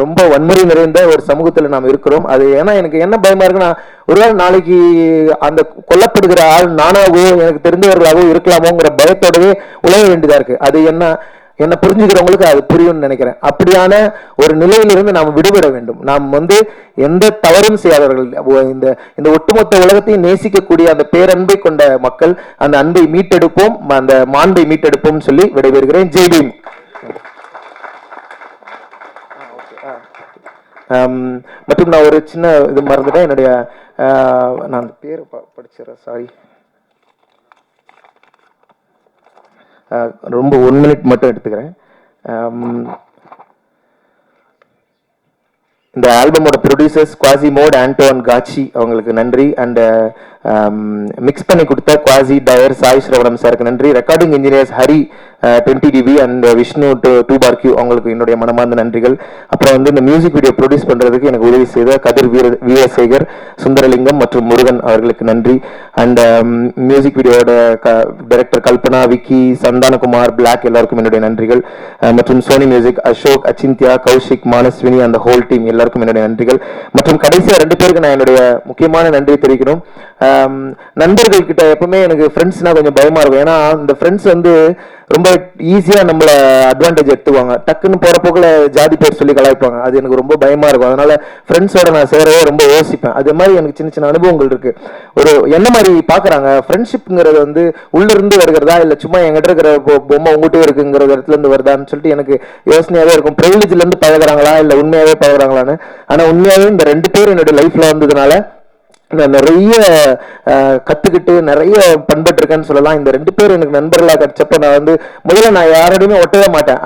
ரொம்ப வன்முறை நிறைந்த ஒரு சமூகத்தில் நாம் இருக்கிறோம். அது ஏன்னா எனக்கு என்ன பயமா இருக்குன்னா, ஒருவேளை நாளைக்கு அந்த கொல்லப்படுகிற ஆள் நானாகவோ எனக்கு தெரிந்தவர்களாகவோ இருக்கலாமோங்கிற பயத்தோடவே உலக வேண்டியதா இருக்கு. அது என்ன புரிஞ்சுக்கிறவங்களுக்கு அது புரியும்னு நினைக்கிறேன். அப்படியான ஒரு நிலையிலிருந்து நாம் விடுபட வேண்டும். நாம் வந்து எந்த தவறும் செய்யாதவர்கள், இந்த ஒட்டுமொத்த உலகத்தையும் நேசிக்கக்கூடிய அந்த பேரன்பை கொண்ட மக்கள். அந்த அன்பை மீட்டெடுப்போம், அந்த மாண்பை மீட்டெடுப்போம் சொல்லி விடைபெறுகிறேன். ஜெய் பீம். மற்றும் நான் ஒரு சின்ன இது மறந்துட்டேன். என்னுடைய நான் அந்த பேரை படிச்சிடறேன், சாரி. ரொம்ப 1 மினிட் மட்டும் எடுத்துக்கிறேன். இந்த ஆல்பமோட ப்ரொடியூசர்ஸ் குவாசிமோட், ஆண்டோன் காச்சி, அவங்களுக்கு நன்றி. அண்ட் மிக்ஸ் பண்ணி கொடுத்த குவாசி டயர் சாய் ஸ்ரவணம் சாருக்கு நன்றி. Recording engineers Hari, 20dB and Vishnu two bar Q அவங்களுக்கு என்னுடைய மனமார்ந்த நன்றிகள். அப்புறம் வந்து இந்த மியூசிக் வீடியோ ப்ரொடியூஸ் பண்றதுக்கு எனக்கு உதவி செய்த கதிர் வீரசேகர், சுந்தரலிங்கம் மற்றும் முருகன் அவர்களுக்கு நன்றி. அண்ட் மியூசிக் வீடியோட டைரக்டர் கல்பனா, விக்கி, சந்தானகுமார், பிளாக் எல்லாருக்கும் என்னுடைய நன்றிகள். மற்றும் சோனி மியூசிக் அசோக், அச்சிந்தியா, கௌஷிக், மானஸ்வினி அந்த ஹோல் டீம் எல்லாருக்கும் என்னுடைய நன்றிகள். மற்றும் கடைசியா 2 பேருக்கு நான் என்னுடைய முக்கியமான நன்றி தெரிவிக்கணும். நண்பர்கள் கிட்ட எப்பவுமே எனக்கு ஃப்ரெண்ட்ஸ்னா கொஞ்சம் பயமா இருக்கும். ஏன்னா இந்த ஃப்ரெண்ட்ஸ் வந்து ரொம்ப ஈஸியா நம்மள அட்வான்டேஜ் எடுத்துவாங்க. டக்குன்னு போற போக்குல ஜாதி பேர் சொல்லி கலாய்ப்பாங்க. அது எனக்கு ரொம்ப பயமா இருக்கும். அதனால ஃப்ரெண்ட்ஸோட நான் சேரவே ரொம்ப யோசிப்பேன். அது மாதிரி எனக்கு சின்ன சின்ன அனுபவங்கள் இருக்கு. ஒரு என்ன மாதிரி பாக்குறாங்க ஃப்ரெண்ட்ஷிப்ங்கிறது வந்து உள்ள இருந்து வருகிறதா இல்ல சும்மா என்கிட்ட இருக்கிற பொம்மை உங்ககிட்ட இருக்குங்கிற இடத்துல இருந்து வருதான்னு சொல்லிட்டு எனக்கு யோசனையாவே இருக்கும். பிரிவிலேஜ்ல இருந்து பழகுறாங்களா இல்ல உண்மையாவே பழகுறாங்களான்னு. ஆனா உண்மையாவே இந்த 2 பேர் என்னோட லைஃப்ல வந்ததுனால நான் நிறைய கத்துக்கிட்டு நிறைய பண்பட்டிருக்கேன்னு சொல்லலாம். இந்த 2 பேர் எனக்கு நண்பர்களாக கிடைச்சப்ப நான் வந்து முதல்ல நான் யாரோடையுமே ஒட்டவே மாட்டேன். ஆனா